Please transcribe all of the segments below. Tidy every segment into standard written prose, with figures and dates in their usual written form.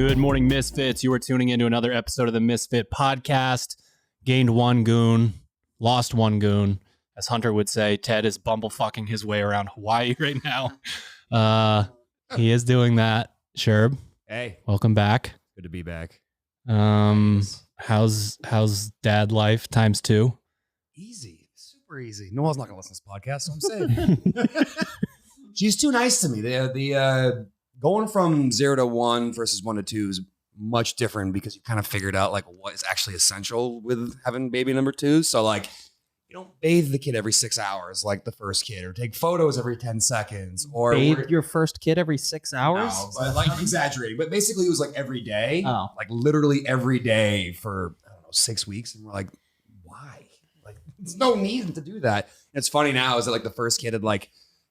Good morning, Misfits. You are tuning into another episode of the Misfit podcast. Gained one goon, lost one goon. As Hunter would say, Ted is bumblefucking his way around Hawaii right now. He is doing that. Sherb, hey, welcome back. Good to be back. How's dad life times two? Easy, super easy. Noel's not gonna listen to this podcast, so I'm saying she's too nice to me. The going from 0 to 1 versus 1 to 2 is much different because you kind of figured out like what is actually essential with having baby number 2. So like, you don't bathe the kid every 6 hours like the first kid, or take photos every 10 seconds, or bathe your first kid every 6 hours. No, but like I'm exaggerating, but basically it was like every day, like literally every day for I don't know 6 weeks, and we're like, why? Like, there's no need to do that. And it's funny now is that like the first kid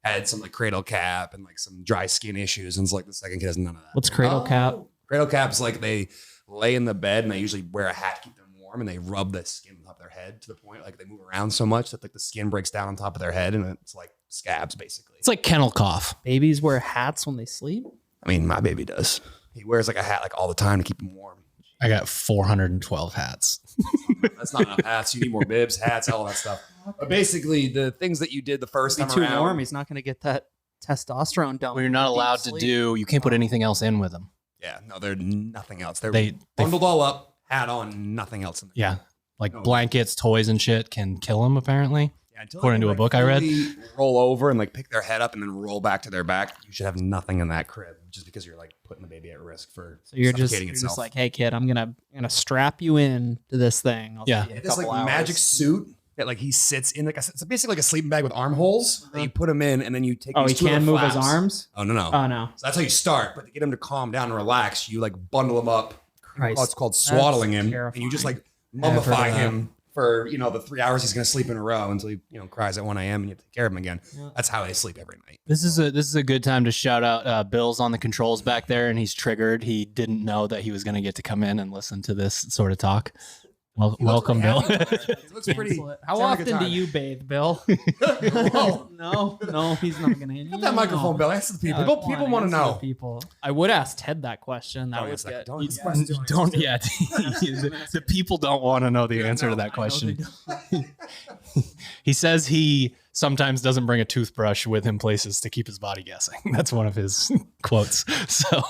had some like cradle cap and like some dry skin issues, and it's like the second kid has none of that. What's cradle cap? Cradle cap's like they lay in the bed and they usually wear a hat to keep them warm, and they rub the skin on top of their head to the point like they move around so much that like the skin breaks down on top of their head, and it's like scabs basically. It's like kennel cough. Babies wear hats when they sleep? I mean, my baby does. He wears like a hat like all the time to keep him warm. I got 412 hats. That's not enough hats. You need more bibs, hats, all that stuff. But basically, the things that you did the first time too around. warm. He's not going to get that testosterone dump. Well, you're not allowed to do. You can't put anything else in with them. Yeah, no, they're nothing else. They're They bundled all up, hat on, nothing else in there. Yeah, like blankets, toys, and shit can kill them apparently. Yeah, according to a book I read. Roll over and like pick their head up and then roll back to their back. You should have nothing in that crib, just because you're like putting the baby at risk for. So you're suffocating just itself. like, hey kid, I'm gonna strap you in to this thing. I'll Yeah. see you in a This like couple magic hours. suit that like he sits in, like it's basically like a sleeping bag with armholes that you put him in, and then you take. Oh, he these two can little move his flaps. arms. Oh no. Oh no. So that's how you start. But to get him to calm down and relax, you like bundle him up. Christ. It's called swaddling him, terrifying. and you just like Never heard mummify of him for the 3 hours he's going to sleep in a row until he cries at 1 a.m. and you have to take care of him again. Yeah. That's how they sleep every night. This is a good time to shout out Bill's on the controls back there, and he's triggered. He didn't know that he was going to get to come in and listen to this sort of talk. Well, welcome, Bill. He looks pretty. How he's having a often good do time. you bathe, Bill? Whoa. No, he's not gonna. Get that microphone, Bill. Ask the people. People want to know. People, I would ask Ted that question. That Don't would answer that. get. Don't answer the question. Don't yet. The people don't want to know the answer to that I know question. they He says he sometimes doesn't bring a toothbrush with him places to keep his body guessing. That's one of his quotes. So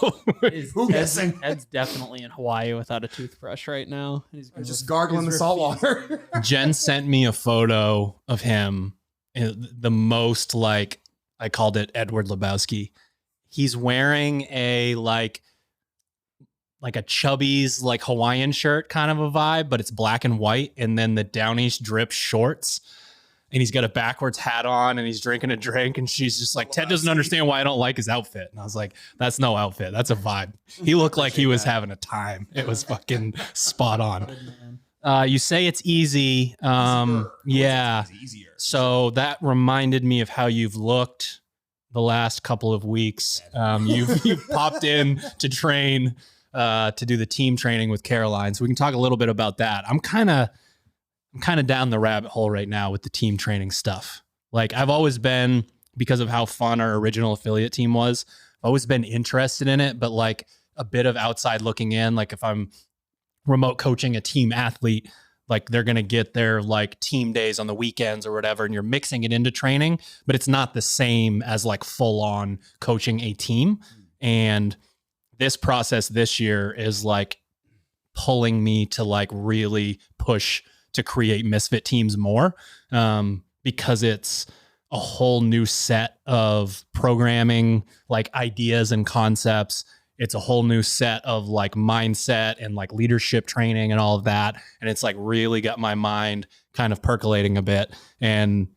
Who guessing? Ted's definitely in Hawaii without a toothbrush right now. He's Just gargling the salt water. Jen sent me a photo of him, the most like, I called it Edward Lebowski. He's wearing a like a Chubby's like Hawaiian shirt kind of a vibe, but it's black and white, and then the Downish drip shorts. And he's got a backwards hat on, and he's drinking a drink, and she's just like, Ted doesn't understand why I don't like his outfit. And I was like, that's no outfit. That's a vibe. He looked like he was having a time. It was fucking spot on. You say it's easy. Yeah. Easier. So that reminded me of how you've looked the last couple of weeks. You've popped in to train, to do the team training with Caroline. So we can talk a little bit about that. I'm kind of down the rabbit hole right now with the team training stuff. Like I've always been, because of how fun our original affiliate team was, I've always been interested in it, but like a bit of outside looking in, like if I'm remote coaching a team athlete, like they're going to get their like team days on the weekends or whatever, and you're mixing it into training, but it's not the same as like full on coaching a team. And this process this year is like pulling me to like really push to create Misfit teams more, because it's a whole new set of programming, like ideas and concepts. It's a whole new set of like mindset and like leadership training and all of that. And it's like really got my mind kind of percolating a bit. And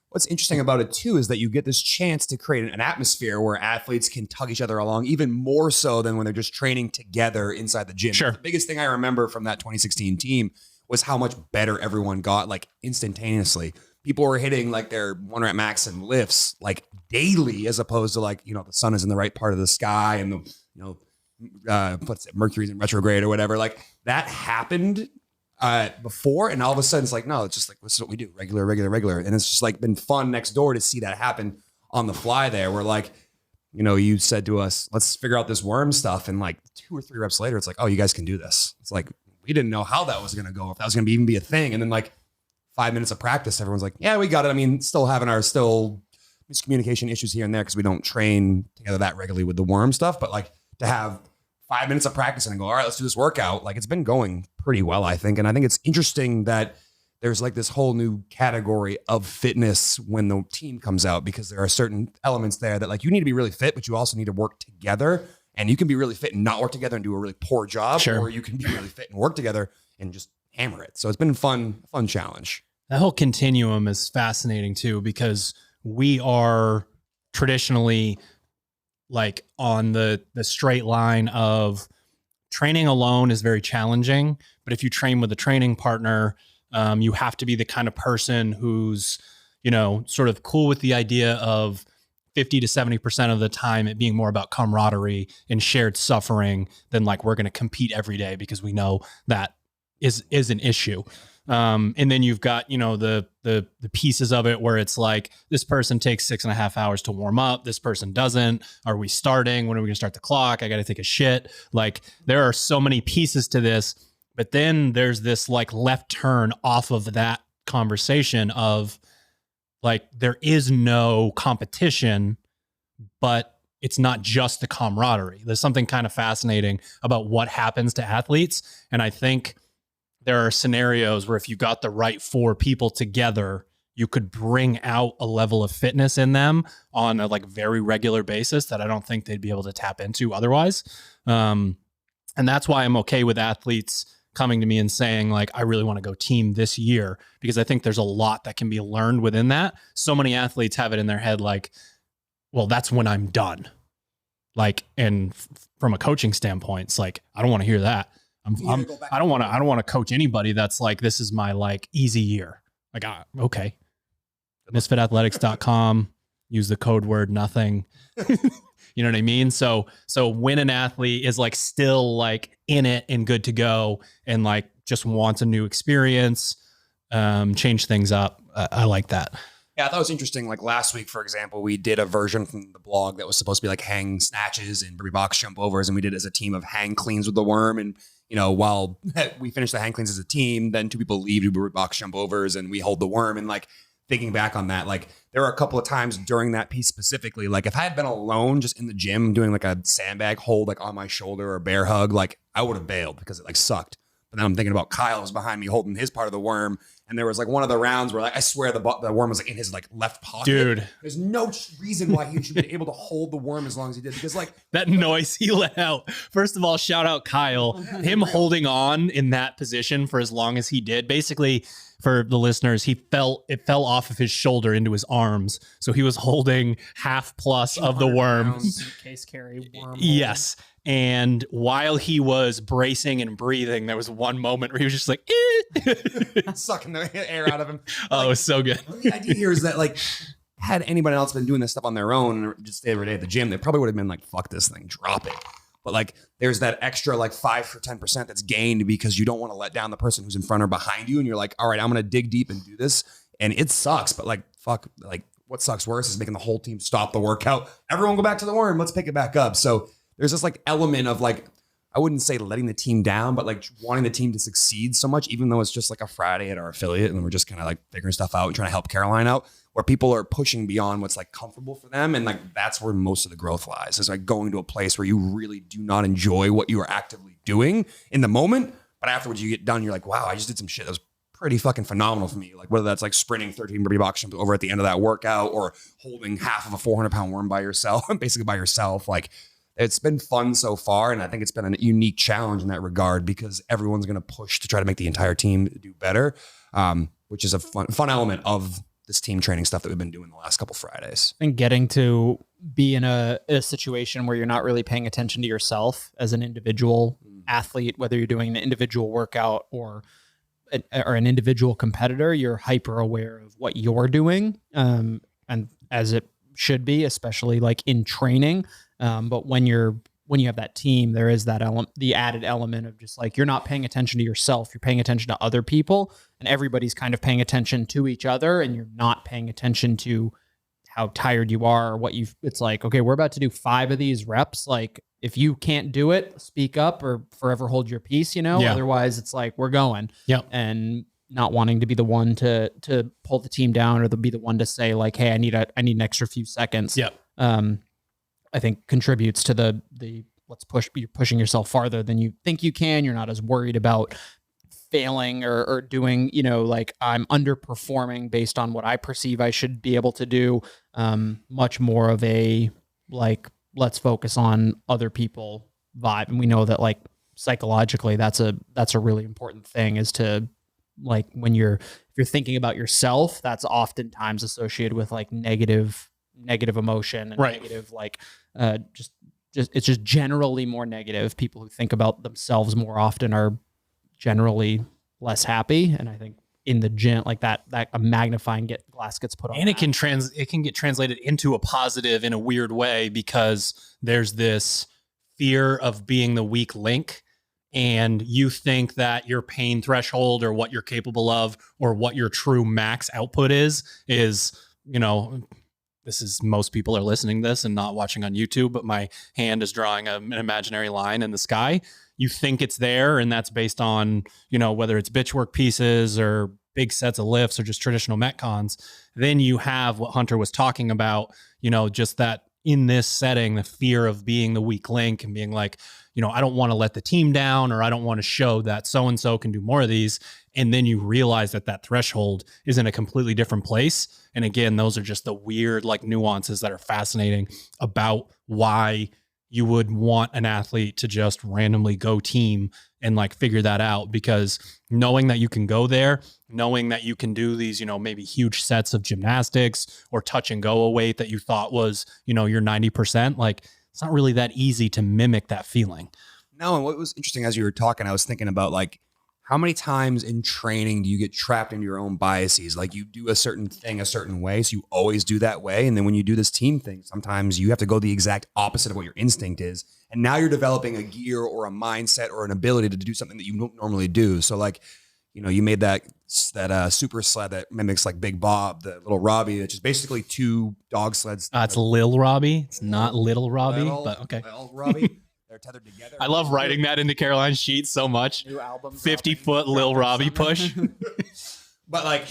What's interesting about it too is that you get this chance to create an atmosphere where athletes can tug each other along, even more so than when they're just training together inside the gym. Sure. The biggest thing I remember from that 2016 team was how much better everyone got, like instantaneously. People were hitting like their 1 rep max and lifts like daily, as opposed to like, the sun is in the right part of the sky and the, Mercury's in retrograde or whatever. Like that happened before, and all of a sudden it's like, no, it's just like, this is what we do, regular. And it's just like been fun next door to see that happen on the fly there, where like you said to us, let's figure out this worm stuff. And like 2 or 3 reps later, it's like, oh, you guys can do this. It's like, we didn't know how that was going to go, if that was going to even be a thing. And then like 5 minutes of practice, everyone's like, yeah, we got it. I mean, still having our miscommunication issues here and there because we don't train together that regularly with the worm stuff. But like to have 5 minutes of practice and go, all right, let's do this workout. Like it's been going pretty well, I think. And I think it's interesting that there's like this whole new category of fitness when the team comes out, because there are certain elements there that like you need to be really fit, but you also need to work together. And you can be really fit and not work together and do a really poor job, or you can be really fit and work together and just hammer it. So it's been a fun challenge. That whole continuum is fascinating too, because we are traditionally like on the straight line of training alone is very challenging. But if you train with a training partner, you have to be the kind of person who's, sort of cool with the idea of 50 to 70% of the time it being more about camaraderie and shared suffering than like we're going to compete every day because we know that is an issue. And then you've got, the pieces of it where it's like this person takes 6.5 hours to warm up. This person doesn't. Are we starting? When are we going to start the clock? I got to take a shit. Like there are so many pieces to this. But then there's this like left turn off of that conversation of like, there is no competition, but it's not just the camaraderie. There's something kind of fascinating about what happens to athletes. And I think there are scenarios where if you got the right 4 people together, you could bring out a level of fitness in them on a like very regular basis that I don't think they'd be able to tap into otherwise. And that's why I'm okay with athletes coming to me and saying like, I really want to go team this year, because I think there's a lot that can be learned within that. So many athletes have it in their head like, well, that's when I'm done. Like, and from a coaching standpoint, it's like, I don't want to hear that. I don't want to coach anybody that's like, this is my like easy year. Like, okay. Misfitathletics.com, use the code word nothing. You know what I mean? So when an athlete is like still like in it and good to go and like just wants a new experience, change things up. I like that. Yeah, I thought it was interesting. Like last week, for example, we did a version from the blog that was supposed to be like hang snatches and burpee box jump overs. And we did it as a team of hang cleans with the worm. And, while we finished the hang cleans as a team, then 2 people leave, do burpee box jump overs, and we hold the worm. And like thinking back on that, like there were a couple of times during that piece specifically, like if I had been alone just in the gym doing like a sandbag hold like on my shoulder or a bear hug, like I would have bailed because it like sucked. But then I'm thinking about Kyle was behind me holding his part of the worm. And there was like one of the rounds where like, I swear the worm was like in his like left pocket. Dude. There's no reason why he should be able to hold the worm as long as he did. Because like that noise he let out. First of all, shout out Kyle. Him holding on in that position for as long as he did. Basically, for the listeners, it fell off of his shoulder into his arms. So he was holding half plus of the worm. Suitcase carry worm. Yes. And while he was bracing and breathing, there was one moment where he was just like, sucking the air out of him. Oh, it was so good. The idea here is that like, had anybody else been doing this stuff on their own or just every day at the gym, they probably would have been like, fuck this thing, drop it. But like, there's that extra like 5 or 10% that's gained because you don't want to let down the person who's in front or behind you. And you're like, all right, I'm going to dig deep and do this. And it sucks. But like, fuck, like what sucks worse is making the whole team stop the workout. Everyone go back to the worm. Let's pick it back up. So there's this like element of like, I wouldn't say letting the team down, but like wanting the team to succeed so much, even though it's just like a Friday at our affiliate and we're just kind of like figuring stuff out and trying to help Caroline out, where people are pushing beyond what's like comfortable for them. And like, that's where most of the growth lies, is like going to a place where you really do not enjoy what you are actively doing in the moment. But afterwards you get done, you're like, wow, I just did some shit that was pretty fucking phenomenal for me. Like whether that's like sprinting 13 burpee box jump over at the end of that workout or holding half of a 400-pound worm by yourself, basically by yourself. Like, it's been fun so far, and I think it's been a unique challenge in that regard because everyone's going to push to try to make the entire team do better, which is a fun element of this team training stuff that we've been doing the last couple Fridays. And getting to be in a situation where you're not really paying attention to yourself as an individual athlete, whether you're doing an individual workout or an individual competitor, you're hyper aware of what you're doing, and as it should be, especially like in training. But when you have that team, there is that the added element of just like, you're not paying attention to yourself, you're paying attention to other people, and everybody's kind of paying attention to each other, and you're not paying attention to how tired you are or what it's like, okay, we're about to do 5 of these reps. Like if you can't do it, speak up or forever hold your peace, you know, otherwise it's like, we're going and not wanting to be the one to pull the team down or to be the one to say like, hey, I need an extra few seconds. I think contributes to the you're pushing yourself farther than you think you can. You're not as worried about failing or doing, you know, like I'm underperforming based on what I perceive I should be able to do. Much more of a, like, let's focus on other people vibe. And we know that like psychologically, that's a really important thing, is to, like, if you're thinking about yourself, that's oftentimes associated with like negative emotion and negative, like, it's just generally more negative. People who think about themselves more often are generally less happy. And I think in the gym, like that a magnifying glass gets put on. And it can get translated into a positive in a weird way, because there's this fear of being the weak link. And you think that your pain threshold or what you're capable of or what your true max output is, you know, most people are listening to this and not watching on YouTube, but my hand is drawing an imaginary line in the sky. You think it's there, and that's based on, you know, whether it's bitch work pieces or big sets of lifts or just traditional Metcons. Then you have what Hunter was talking about, you know, just that in this setting, the fear of being the weak link and being like, you know, I don't want to let the team down, or I don't want to show that so-and-so can do more of these. And then you realize that threshold is in a completely different place. And again, those are just the weird, like, nuances that are fascinating about why you would want an athlete to just randomly go team and like figure that out, because knowing that you can go there, knowing that you can do these, you know, maybe huge sets of gymnastics or touch and go a weight that you thought was, you know, your 90%, like, it's not really that easy to mimic that feeling. No. And what was interesting as you were talking, I was thinking about, like, how many times in training do you get trapped into your own biases? Like, you do a certain thing a certain way, so you always do that way. And then when you do this team thing, sometimes you have to go the exact opposite of what your instinct is. And now you're developing a gear or a mindset or an ability to do something that you don't normally do. So, like, you know, you made that super sled that mimics like Big Bob, the little Robbie, which is basically 2 dog sleds. It's Lil Robbie. It's not Little Robbie, but okay. Lil Robbie. They're tethered together. I love writing that into Caroline's sheet so much. New album, 50-foot Lil Robbie push. But, like,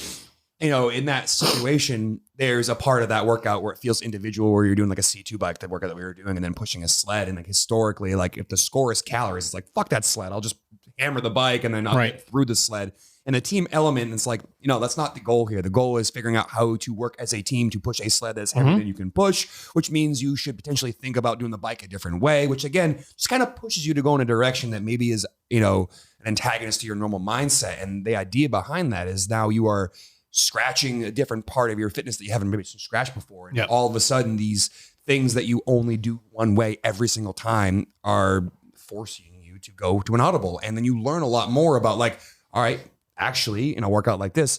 you know, in that situation, there's a part of that workout where it feels individual, where you're doing like a C2 bike, that workout that we were doing, and then pushing a sled. And like historically, like, if the score is calories, it's like, fuck that sled. I'll just hammer the bike and then I'll get through the sled. And the team element, it's like, you know, that's not the goal here. The goal is figuring out how to work as a team to push a sled that's heavier than you can push, which means you should potentially think about doing the bike a different way, which again, just kind of pushes you to go in a direction that maybe is, you know, an antagonist to your normal mindset. And the idea behind that is now you are scratching a different part of your fitness that you haven't maybe scratched before. And all of a sudden, these things that you only do one way every single time are forcing you to go to an audible. And then you learn a lot more about, like, all right, actually, in a workout like this,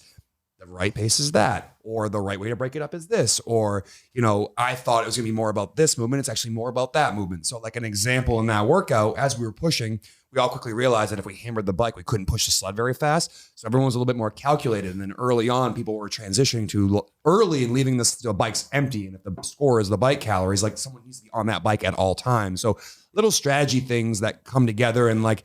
the right pace is that, or the right way to break it up is this, or, you know, I thought it was going to be more about this movement. It's actually more about that movement. So, like, an example in that workout, as we were pushing, we all quickly realized that if we hammered the bike, we couldn't push the sled very fast. So everyone was a little bit more calculated. And then early on, people were transitioning to early and leaving the bikes empty. And if the score is the bike calories, like, someone needs to be on that bike at all times. So little strategy things that come together, and, like,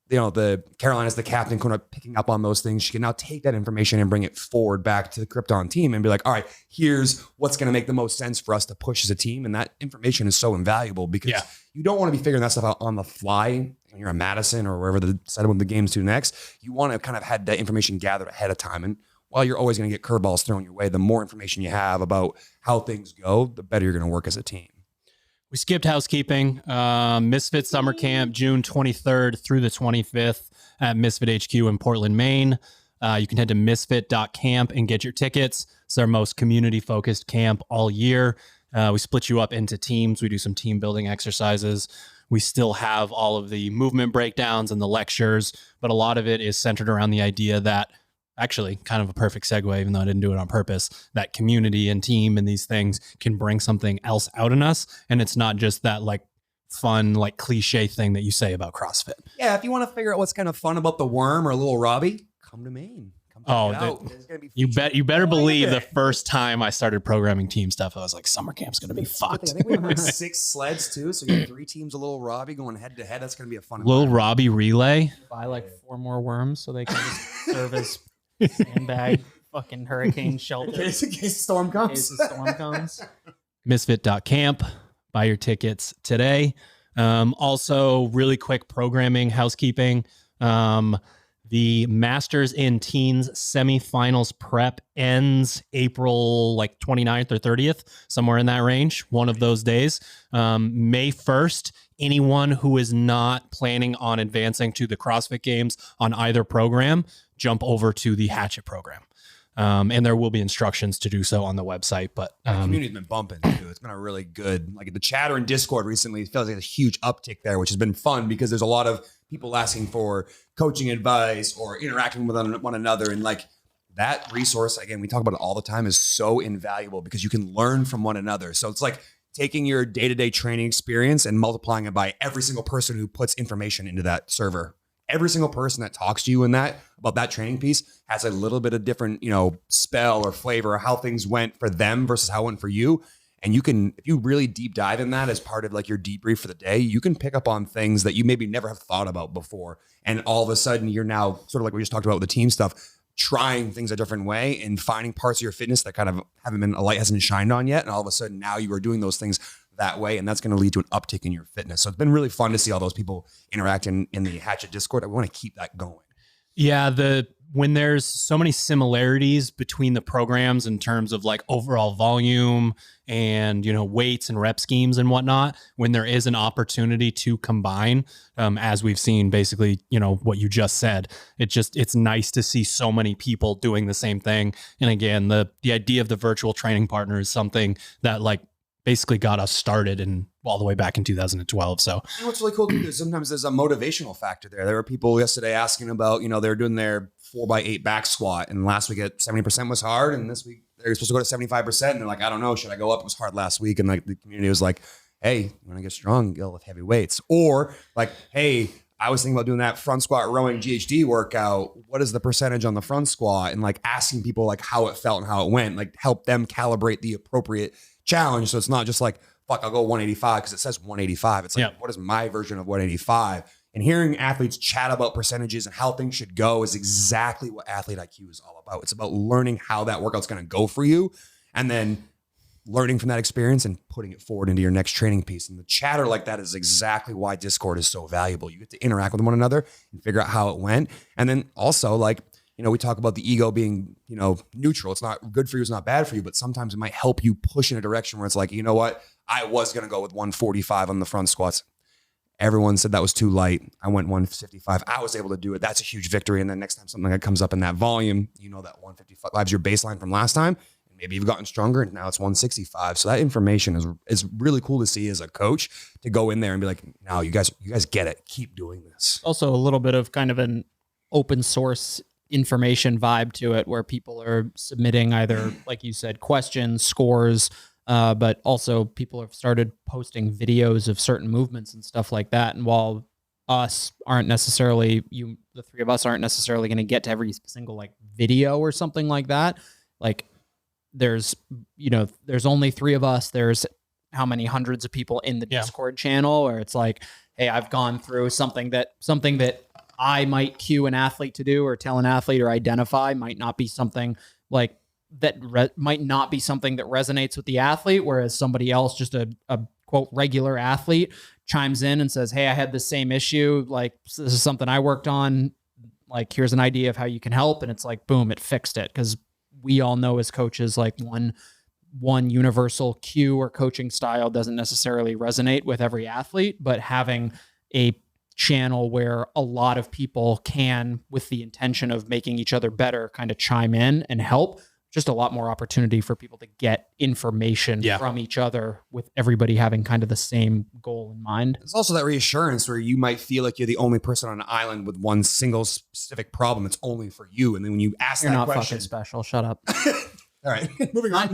you know, the Caroline is the captain, kind of picking up on those things. She can now take that information and bring it forward back to the Krypton team and be like, all right, here's what's going to make the most sense for us to push as a team. And that information is so invaluable, because you don't want to be figuring that stuff out on the fly when you're in Madison or wherever the setup of the game's to next. You want to kind of have that information gathered ahead of time. And while you're always going to get curveballs thrown your way, the more information you have about how things go, the better you're going to work as a team. We skipped housekeeping. Misfit Summer Camp, June 23rd through the 25th at Misfit HQ in Portland, Maine. You can head to misfit.camp and get your tickets. It's our most community-focused camp all year. We split you up into teams. We do some team building exercises. We still have all of the movement breakdowns and the lectures, but a lot of it is centered around the idea that, actually, kind of a perfect segue, even though I didn't do it on purpose, that community and team and these things can bring something else out in us. And it's not just that, like, fun, like, cliche thing that you say about CrossFit. Yeah, if you want to figure out what's kind of fun about the worm or Little Robbie, come to Maine. Come Oh, Check it out. There's gonna be you better believe the everything. first time I started programming team stuff, I was like, summer camp's gonna be I fucked. think we have 6 sleds too. So you have 3 teams of Little Robbie going head to head. That's going to be a fun Little environment. Robbie relay. Buy like 4 more worms so they can just serve as sandbag fucking hurricane shelter In case the storm in comes. case the storm comes. Misfit.camp. Buy your tickets today. Also, really quick programming, housekeeping. The Masters in Teens semifinals prep ends April like 29th or 30th, somewhere in that range, one of those days. May 1st, anyone who is not planning on advancing to the CrossFit Games on either program, jump over to the Hatchet program. And there will be instructions to do so on the website. But The community's been bumping too. It's been a really good, like the chatter in Discord recently feels like a huge uptick there, which has been fun because there's a lot of people asking for coaching advice or interacting with one another. And like that resource, again, we talk about it all the time, is so invaluable because you can learn from one another. So it's like taking your day-to-day training experience and multiplying it by every single person who puts information into that server. Every single person that talks to you in that about that training piece has a little bit of different, spell or flavor or how things went for them versus how it went for you. And you can, if you really deep dive in that as part of like your debrief for the day, you can pick up on things that you maybe never have thought about before. And all of a sudden you're now sort of like we just talked about with the team stuff, trying things a different way and finding parts of your fitness that kind of a light hasn't shined on yet. And all of a sudden now you are doing those things that way. And that's going to lead to an uptick in your fitness. So it's been really fun to see all those people interacting in the Hatchet Discord. I want to keep that going. yeah, when there's so many similarities between the programs in terms of like overall volume and, weights and rep schemes and whatnot, when there is an opportunity to combine, as we've seen basically, what you just said, it's nice to see so many people doing the same thing. And again, the idea of the virtual training partner is something that like basically got us started and all the way back in 2012. So What's really cool too is sometimes there's a motivational factor there. There were people yesterday asking about, they're doing their 4x8 back squat, and last week at 70% was hard, and this week they're supposed to go to 75%, and they're like, I don't know, should I go up? It was hard last week, and like the community was like, hey, you want to get strong, go with heavy weights, or like, hey, I was thinking about doing that front squat rowing GHD workout. What is the percentage on the front squat? And like asking people like how it felt and how it went, like help them calibrate the appropriate challenge. So it's not just like, fuck, I'll go 185 because it says 185. It's like, what is my version of 185? And hearing athletes chat about percentages and how things should go is exactly what Athlete IQ is all about. It's about learning how that workout's going to go for you and then learning from that experience and putting it forward into your next training piece. And the chatter like that is exactly why Discord is so valuable. You get to interact with one another and figure out how it went. And then also like, we talk about the ego being, neutral. It's not good for you. It's not bad for you, but sometimes it might help you push in a direction where it's like, you know what? I was going to go with 145 on the front squats. Everyone said that was too light. I went 155. I was able to do it. That's a huge victory. And then next time something that comes up in that volume, that 155 is your baseline from last time. And maybe you've gotten stronger and now it's 165. So that information is really cool to see as a coach to go in there and be like, no, you guys get it. Keep doing this. Also a little bit of kind of an open source information vibe to it where people are submitting either, like you said, questions, scores, but also people have started posting videos of certain movements and stuff like that. And while the three of us aren't necessarily going to get to every single like video or something like that, like there's only 3 of us. There's how many hundreds of people in the Discord channel where it's like, hey, I've gone through something that I might cue an athlete to do or tell an athlete or identify might not be something like that might not be something that resonates with the athlete. Whereas somebody else, just a quote regular athlete, chimes in and says, hey, I had the same issue. Like, this is something I worked on. Like, here's an idea of how you can help. And it's like, boom, it fixed it. Cause we all know as coaches, like one universal cue or coaching style doesn't necessarily resonate with every athlete, but having a channel where a lot of people can, with the intention of making each other better, kind of chime in and help, just a lot more opportunity for people to get information from each other with everybody having kind of the same goal in mind. There's also that reassurance where you might feel like you're the only person on an island with one single specific problem. It's only for you. And then when you ask You're that not question, fucking special. Shut up. all right, moving on.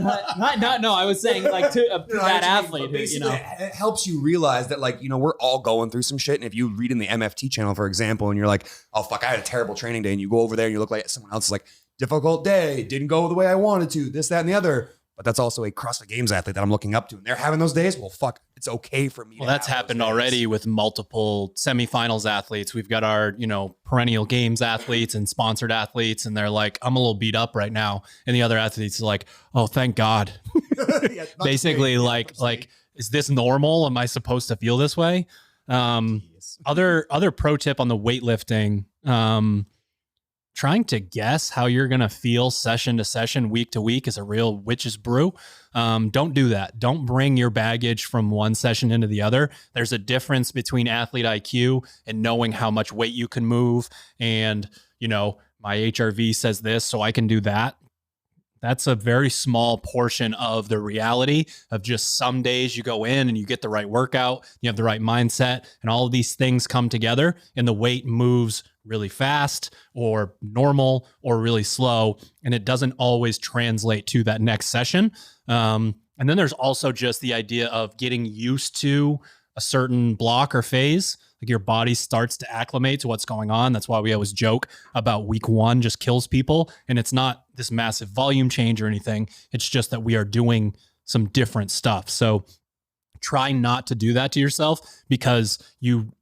No, I was saying like to that athlete, it helps you realize that like, we're all going through some shit. And if you read in the MFT channel, for example, and you're like, oh fuck, I had a terrible training day, and you go over there and you look like someone else is like, difficult day, didn't go the way I wanted to, this, that, and the other. But that's also a CrossFit Games athlete that I'm looking up to. And they're having those days. Well, fuck, it's okay for me. Well, that's happened already with multiple semifinals athletes. We've got our, perennial games athletes and sponsored athletes. And they're like, I'm a little beat up right now. And the other athletes are like, oh, thank God. Yeah, Basically like, is this normal? Am I supposed to feel this way? Other pro tip on the weightlifting, trying to guess how you're going to feel session to session, week to week is a real witch's brew. Don't do that. Don't bring your baggage from one session into the other. There's a difference between athlete IQ and knowing how much weight you can move. And, my HRV says this, so I can do that. That's a very small portion of the reality of just some days you go in and you get the right workout, you have the right mindset, and all of these things come together and the weight moves really fast or normal or really slow. And it doesn't always translate to that next session. And then there's also just the idea of getting used to a certain block or phase. Like your body starts to acclimate to what's going on. That's why we always joke about week 1 just kills people. And it's not this massive volume change or anything. It's just that we are doing some different stuff. So try not to do that to yourself, because you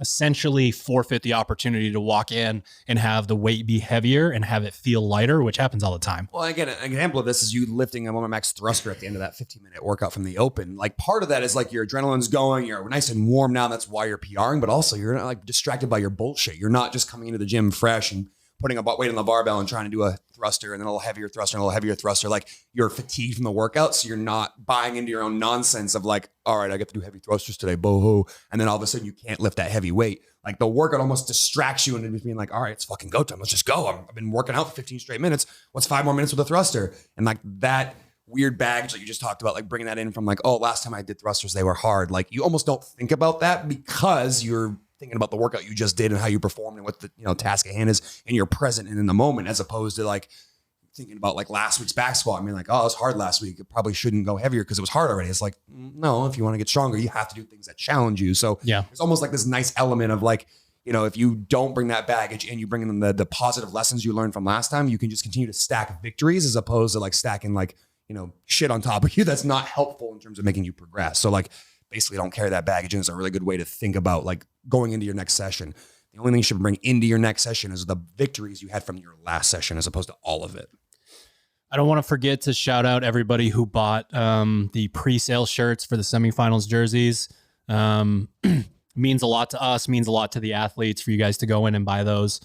essentially forfeit the opportunity to walk in and have the weight be heavier and have it feel lighter, which happens all the time. Well, again, an example of this is you lifting a moment max thruster at the end of that 15-minute workout from the open. Like part of that is like your adrenaline's going, you're nice and warm now. That's why you're PRing, but also you're not like distracted by your bullshit. You're not just coming into the gym fresh and putting a weight on the barbell and trying to do a thruster and then a little heavier thruster and a little heavier thruster. Like you're fatigued from the workout. So you're not buying into your own nonsense of like, all right, I get to do heavy thrusters today. Boo-hoo. And then all of a sudden you can't lift that heavy weight. Like the workout almost distracts you into being like, all right, it's fucking go time. Let's just go. I've been working out for 15 straight minutes. What's 5 more minutes with a thruster? And like that weird baggage that you just talked about, like bringing that in from like, oh, last time I did thrusters, they were hard. Like you almost don't think about that because you're thinking about the workout you just did and how you performed and what the task at hand is, and you're present and in the moment, as opposed to like thinking about like last week's back squat. I mean, like, oh, it was hard last week. It probably shouldn't go heavier because it was hard already. It's like, no, if you want to get stronger, you have to do things that challenge you. So yeah, it's almost like this nice element of like, if you don't bring that baggage and you bring in the positive lessons you learned from last time, you can just continue to stack victories as opposed to like stacking like, shit on top of you that's not helpful in terms of making you progress. So like basically don't carry that baggage in is a really good way to think about like going into your next session. The only thing you should bring into your next session is the victories you had from your last session as opposed to all of it. I don't want to forget to shout out everybody who bought the pre-sale shirts for the semifinals jerseys. Means a lot to us, means a lot to the athletes for you guys to go in and buy those.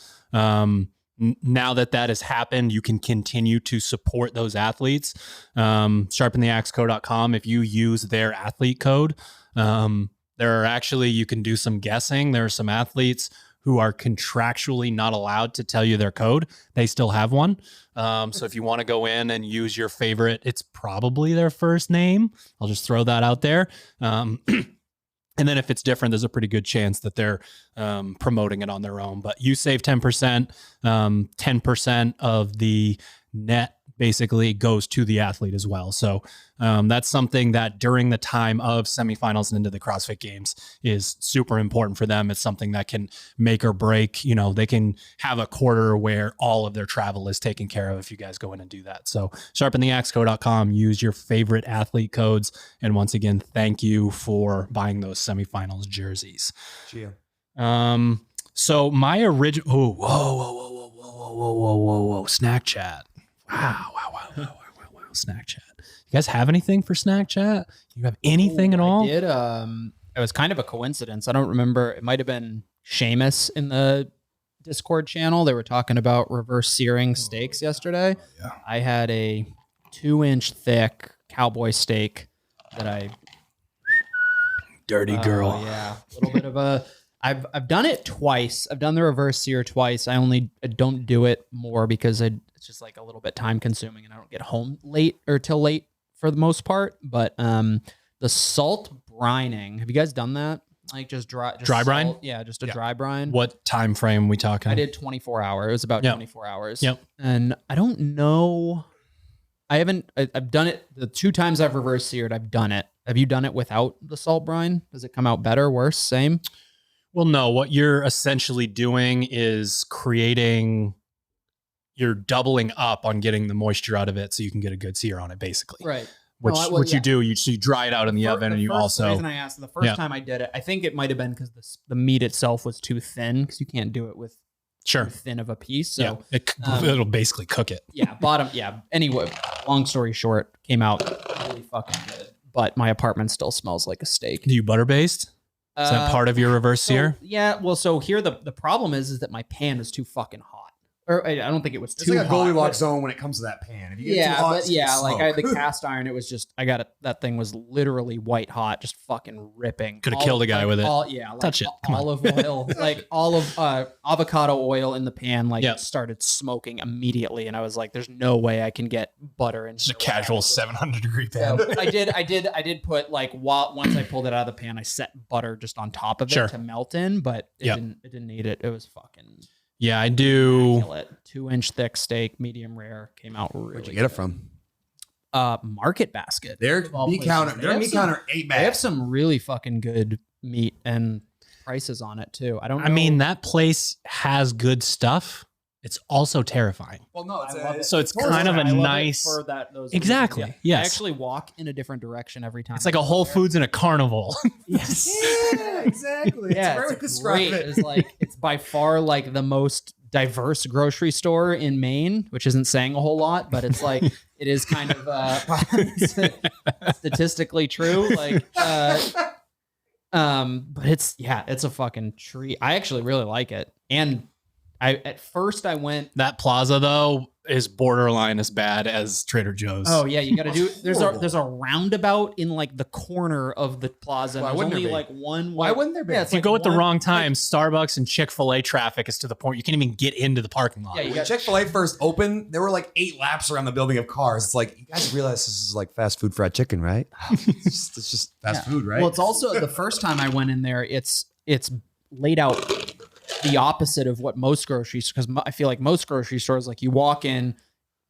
Now that has happened, you can continue to support those athletes. Sharpentheaxeco.com. If you use their athlete code, there are actually, you can do some guessing. There are some athletes who are contractually not allowed to tell you their code. They still have one. So if you want to go in and use your favorite, it's probably their first name. I'll just throw that out there. And then if it's different, there's a pretty good chance that they're promoting it on their own. But you save 10%. 10% of the net basically goes to the athlete as well. So that's something that during the time of semifinals and into the CrossFit Games is super important for them. It's something that can make or break. They can have a quarter where all of their travel is taken care of if you guys go in and do that. So sharpentheaxeco.com, use your favorite athlete codes. And once again, thank you for buying those semifinals jerseys. Cheers. So my original, whoa, snack chat. Wow. Snack chat. You guys have anything for snack chat? You have anything at all? I did. It was kind of a coincidence. I don't remember. It might have been Seamus in the Discord channel. They were talking about reverse searing steaks yesterday. Yeah. I had a 2-inch thick cowboy steak that I... Dirty girl. Yeah. A little bit of a... I've done it twice. I've done the reverse sear twice. I don't do it more because it's just like a little bit time consuming and I don't get home till late for the most part. But the salt brining, have you guys done that? Like just dry brine? Salt? Yeah, just a dry brine. What time frame are we talking? I did 24 hours. It was about 24 hours. Yep. And I don't know. I've done it the 2 times I've reverse seared. I've done it. Have you done it without the salt brine? Does it come out better, worse, same? Well, no, what you're essentially doing is creating you're doubling up on getting the moisture out of it so you can get a good sear on it, basically. Right. Which you do. You dry it out in the oven, and you also. The reason I asked the first time I did it, I think it might have been because the meat itself was too thin, because you can't do it with too thin of a piece. So it'll basically cook it. Anyway, long story short, came out really fucking good. But my apartment still smells like a steak. Do you butter based? Is that part of your reverse sear? Yeah. Well, so here the problem is that my pan is too fucking hot. Or I don't think it was too hot. It's like a Goldilocks zone when it comes to that pan. If you get too hot, like I had the cast iron. It was just, that thing was literally white hot, just fucking ripping. Could have killed a guy with it. Touch it. Olive oil, like avocado oil in the pan, started smoking immediately. And I was like, there's no way I can get butter in. Just a casual 700 degree pan. So I did put once I pulled it out of the pan, I set butter just on top of it to melt in, but it didn't need it. It was fucking. Yeah, I do. 2-inch thick steak, medium rare, came out really. Where'd you get it from? Market Basket. Their meat counter 8 bags. They have some really fucking good meat and prices on it too. I mean, that place has good stuff. It's also terrifying. Well, no, it's kind of a nice. For those exactly. reasons, Yes. I actually walk in a different direction every time. It's like a Whole Foods in a carnival. Yes. Yeah, exactly. Yeah, it's great. It's by far like the most diverse grocery store in Maine, which isn't saying a whole lot, but it's like it is kind of statistically true. But it's a fucking treat. I actually really like it. And at first I went. That plaza though is borderline as bad as Trader Joe's. Oh yeah, you got to do. There's a roundabout in like the corner of the plaza. Why There's wouldn't only there be? like one. Why wouldn't there be? Yeah, if you go at the wrong time, Starbucks and Chick-fil-A traffic is to the point you can't even get into the parking lot. Yeah, when Chick-fil-A first opened, there were like 8 laps around the building of cars. It's like, you guys realize this is like fast food fried chicken, right? It's just fast food, right? Well, it's also the first time I went in there. It's laid out the opposite of what most groceries, because I feel like most grocery stores, like you walk in,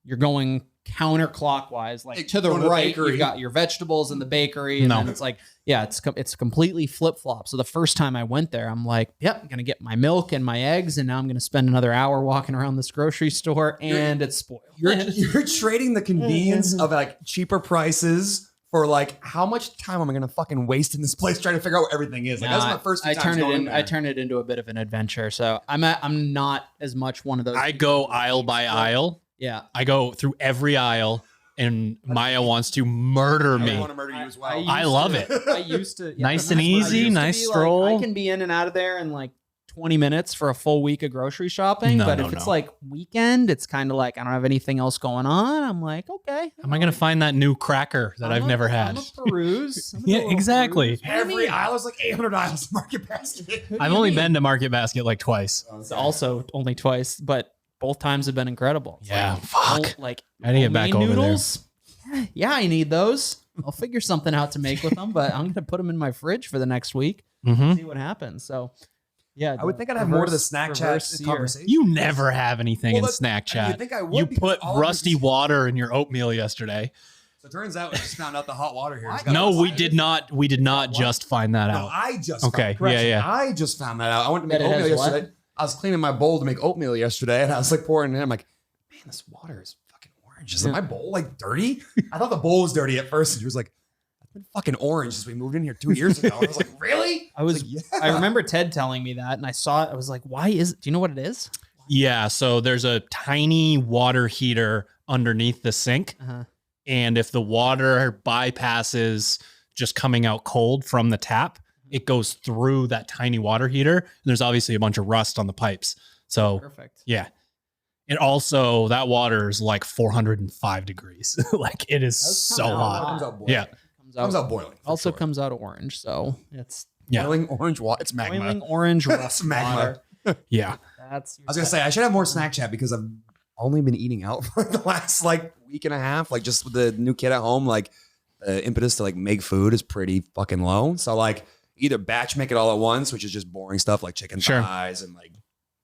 you're going counterclockwise, like to the right, you've got your vegetables in the bakery, and then it's like, it's completely flip flop. So the first time I went there, I'm like, yep, I'm gonna get my milk and my eggs, and now I'm gonna spend another hour walking around this grocery store, and it's spoiled. You're trading the convenience of like cheaper prices for like, how much time am I gonna fucking waste in this place trying to figure out what everything is? Like that's my first few times going in there. I turn it into a bit of an adventure. So I'm not as much one of those. I go aisle by aisle. Yeah, I go through every aisle, and Maya wants to murder me. I want to murder you as well. I love it. I used to. Nice and easy, nice stroll. I can be in and out of there in like 20 minutes for a full week of grocery shopping. But if it's like weekend, it's kind of like I don't have anything else going on. I'm like, okay. Am I going to find that new cracker that I've never had? I'm a peruse. Yeah, exactly. Every aisle is like 800 aisles of Market Basket. I've only been to Market Basket like twice. It's also only twice, but both times have been incredible. It's yeah, fuck. Like I need to get back over noodles. There. Yeah, I need those. I'll figure something out to make with them, but I'm going to put them in my fridge for the next week. See what happens. So, yeah. I would think I'd have more to the snack chat conversation. You never have anything in snack chat. I think I would. You put rusty water in your oatmeal yesterday. So it turns out we just found out the hot water here. No, we did not. We did not just find that out. No, I just okay. Yeah. I just found that out. I went to make oatmeal yesterday. I was cleaning my bowl to make oatmeal yesterday, and I was like pouring it in. I'm like, man, this water is fucking orange. Is my bowl like dirty? I thought the bowl was dirty at first, and she was like, I've been fucking orange since we moved in here 2 years ago. And I was like, really? I remember Ted telling me that, and I saw it. I was like, why is it? Do you know what it is? Yeah. So there's a tiny water heater underneath the sink. And if the water bypasses just coming out cold from the tap, it goes through that tiny water heater. And there's obviously a bunch of rust on the pipes. So perfect. Yeah. And also that water is like 405 degrees. Like it is so hot. Comes out boiling. Also comes out orange. So it's boiling orange water. It's magma. Boiling orange rust magma. Yeah. I was going to say, I should have more snack chat because I've only been eating out for the last like week and a half. Like just with the new kid at home, like the impetus to like make food is pretty fucking low. So like, either batch make it all at once, which is just boring stuff like chicken thighs and like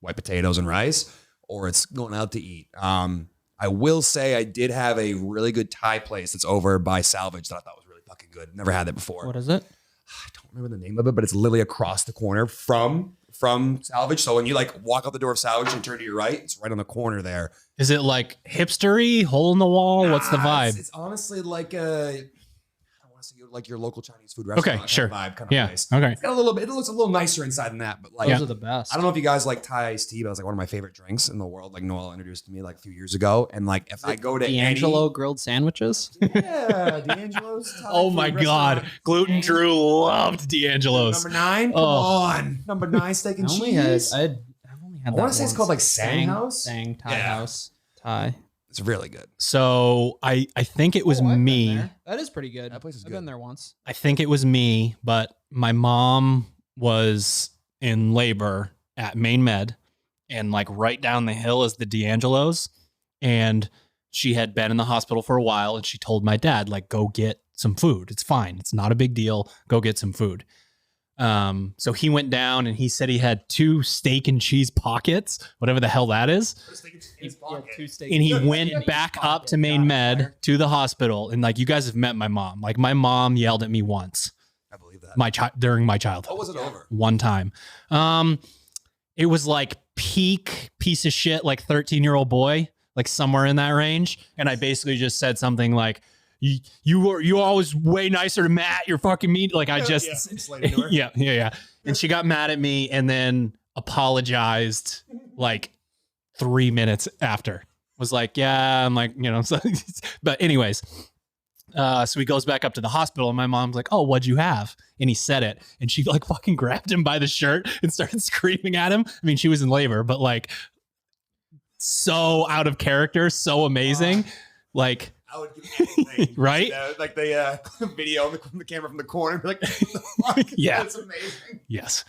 white potatoes and rice, or it's going out to eat. I will say I did have a really good Thai place that's over by Salvage that I thought was really fucking good. Never had that before. What is it? I don't remember the name of it, but it's literally across the corner from from Salvage. So when you like walk out the door of Salvage and turn to your right, it's right on the corner there. Is it like hipstery, hole in the wall? What's the vibe? It's honestly like I want to say like your local Chinese food restaurant. Okay, sure. Kind of vibe kind of Yeah. place. Okay. It's got a little bit. It looks a little nicer inside than that, but like Those are the best. I don't know if you guys like Thai iced tea, but it's like one of my favorite drinks in the world. Like Noel introduced to me like a few years ago, and like if I go to D'Angelo grilled sandwiches. yeah, D'Angelo's. Thai Oh food my God. restaurant. Gluten Drew loved D'Angelo's. Number 9. Come Oh. on, number 9 steak and I've cheese. only had I want to say it's called like Sang House. Sang Thai Yeah. House. Thai. It's really good. So I think it was Oh, I've been me. there. That is pretty good. That place is I've good. been there once. I think it was me, but my mom was in labor at Main Med, and like right down the hill is the D'Angelo's, and she had been in the hospital for a while, and she told my dad, like, go get some food. It's fine. It's not a big deal. Go get some food. So he went down and he said he had 2 steak and cheese pockets, whatever the hell that is. And he went back up to Main Med to the hospital. And like, you guys have met my mom. Like my mom yelled at me once, I believe that. during my childhood. What was it over? One time. It was like peak piece of shit, like 13-year-old boy, like somewhere in that range. And I basically just said something like, you always way nicer to Matt. You're fucking mean. Like I just, yeah. And she got mad at me and then apologized like 3 minutes after. Was like, yeah, I'm like, so, but anyways, so he goes back up to the hospital and my mom's like, oh, what'd you have? And he said it. And she like fucking grabbed him by the shirt and started screaming at him. I mean, she was in labor, but like so out of character, so amazing. Like, I would give anything. Right? Like the video on the camera from the corner. Like, what the fuck? Yeah. That's amazing. yes.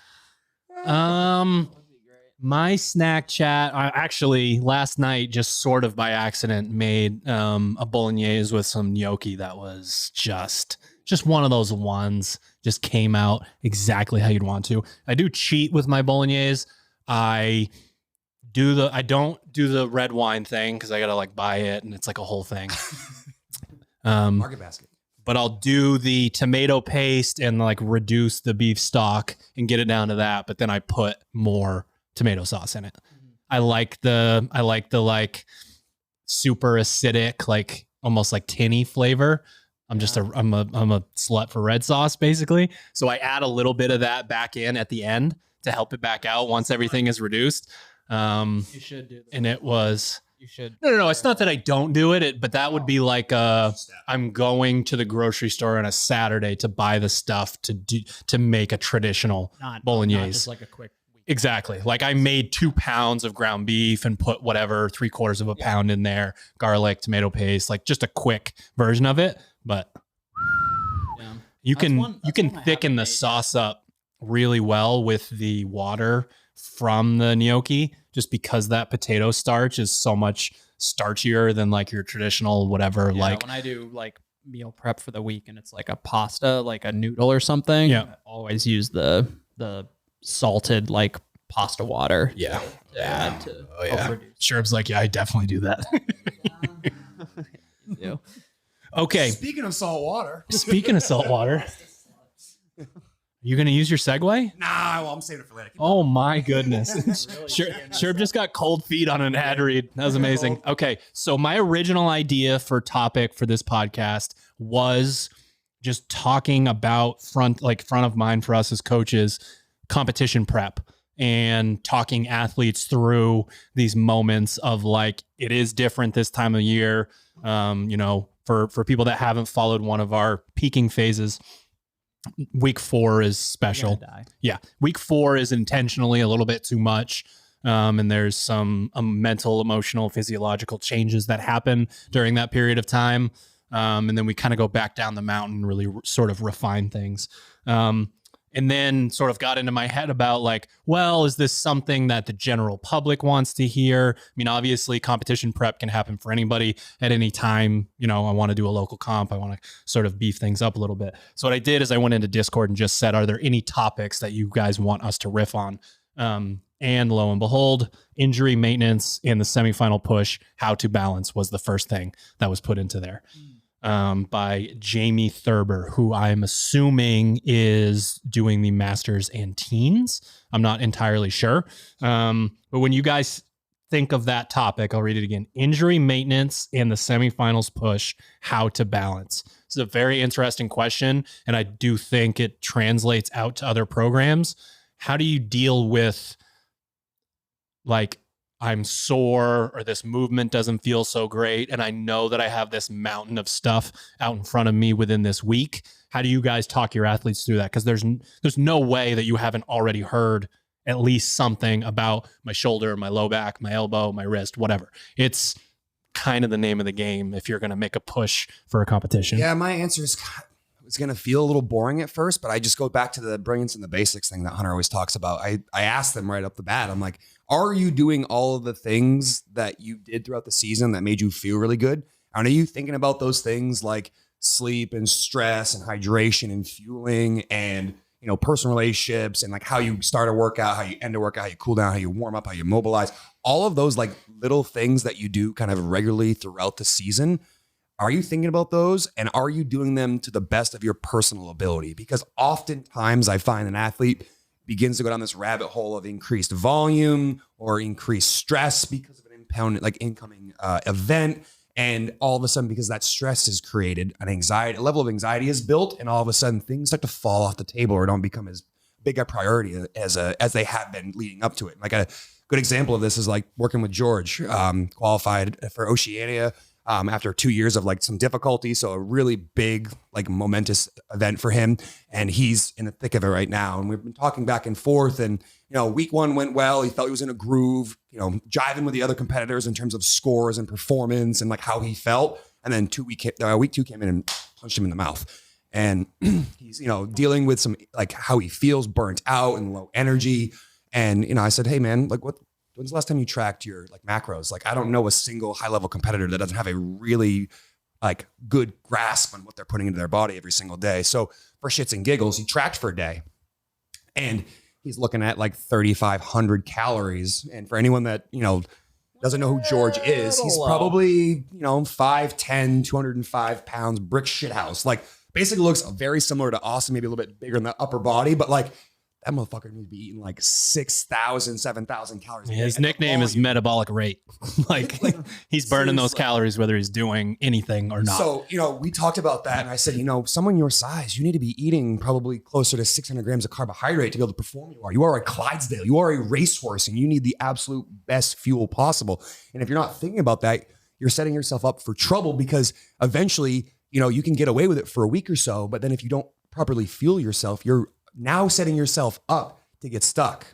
My snack chat, I actually last night just sort of by accident made a bolognese with some gnocchi that was just one of those ones, just came out exactly how you'd want to. I do cheat with my bolognese. I don't do the red wine thing because I gotta like buy it and it's like a whole thing. Market basket. But I'll do the tomato paste and like reduce the beef stock and get it down to that. But then I put more tomato sauce in it. I like the like super acidic, like almost like tinny flavor. I'm a slut for red sauce basically. So I add a little bit of that back in at the end to help it back out once everything is reduced. You should do that. And it was, You should. no. It's not that I don't do it, but that would be like I'm going to the grocery store on a Saturday to buy the stuff to make a traditional bolognese. Not just like a quick. Exactly. Like I made 2 pounds of ground beef and put whatever 3/4 of a pound in there, garlic, tomato paste, like just a quick version of it. But Yeah. you That's can one I thicken haven't the made sauce up really well with the water from the gnocchi, just because that potato starch is so much starchier than like your traditional whatever. Yeah, like when I do like meal prep for the week and it's like a pasta, like a noodle or something. Yeah. I always use the salted like pasta water. yeah. To help reduce. Sherb's like, yeah, I definitely do that. Yeah. Okay. Speaking of salt water. Speaking of salt water, you going to use your segue? Nah, well, I'm saving it for later. Oh my goodness. Sherb just got cold feet on an ad read. That was amazing. Okay. So my original idea for topic for this podcast was just talking about front of mind for us as coaches, competition prep, and talking athletes through these moments of like, it is different this time of year. For people that haven't followed one of our peaking phases, week 4 is special. Yeah. Week 4 is intentionally a little bit too much. And there's some mental, emotional, physiological changes that happen during that period of time. And then we kind of go back down the mountain and really sort of refine things. And then sort of got into my head about like, well, is this something that the general public wants to hear? I mean, obviously competition prep can happen for anybody at any time. I want to do a local comp. I want to sort of beef things up a little bit. So what I did is I went into Discord and just said, are there any topics that you guys want us to riff on? And lo and behold, injury maintenance in the semifinal push, how to balance was the first thing that was put into there. by Jamie Thurber, who I'm assuming is doing the masters and teens. I'm not entirely sure. But when you guys think of that topic, I'll read it again. Injury maintenance and the semifinals push, how to balance. It's a very interesting question, and I do think it translates out to other programs. How do you deal with, like, I'm sore or this movement doesn't feel so great, and I know that I have this mountain of stuff out in front of me within this week? How do you guys talk your athletes through that? Because there's no way that you haven't already heard at least something about my shoulder, my low back, my elbow, my wrist, whatever. It's kind of the name of the game if you're going to make a push for a competition. Yeah, my answer is, it's going to feel a little boring at first, but I just go back to the brilliance and the basics thing that Hunter always talks about. I asked them right up the bat, I'm like, are you doing all of the things that you did throughout the season that made you feel really good? And are you thinking about those things like sleep and stress and hydration and fueling and, you know, personal relationships and like how you start a workout, how you end a workout, how you cool down, how you warm up, how you mobilize, all of those like little things that you do kind of regularly throughout the season? Are you thinking about those, and are you doing them to the best of your personal ability? Because oftentimes I find an athlete begins to go down this rabbit hole of increased volume or increased stress because of an incoming event. And all of a sudden, because that stress is created, a level of anxiety is built, and all of a sudden things start to fall off the table or don't become as big a priority as they have been leading up to it. Like a good example of this is like working with George, qualified for Oceania after 2 years of like some difficulty. So a really big, like momentous event for him. And he's in the thick of it right now. And we've been talking back and forth, and, you know, week one went well. He felt he was in a groove, you know, jiving with the other competitors in terms of scores and performance and like how he felt. And then week two came in and punched him in the mouth. And he's, you know, dealing with some, like how he feels burnt out and low energy. And, you know, I said, hey man, like when's the last time you tracked your like macros? Like, I don't know a single high level competitor that doesn't have a really like good grasp on what they're putting into their body every single day. So for shits and giggles, he tracked for a day and he's looking at like 3,500 calories. And for anyone that, you know, doesn't know who George is, he's probably, you know, 5'10", 205 pounds, brick shit house. Like basically looks very similar to Austin, maybe a little bit bigger in the upper body, but like that motherfucker needs to be eating like 6,000, 7,000 calories. Yeah, his nickname is metabolic rate. like he's burning those calories whether he's doing anything or not. So, you know, we talked about that, and I said, you know, someone your size, you need to be eating probably closer to 600 grams of carbohydrate to be able to perform. You are a Clydesdale. You are a racehorse, and you need the absolute best fuel possible. And if you're not thinking about that, you're setting yourself up for trouble, because eventually, you know, you can get away with it for a week or so, but then if you don't properly fuel yourself, you're now setting yourself up to get stuck.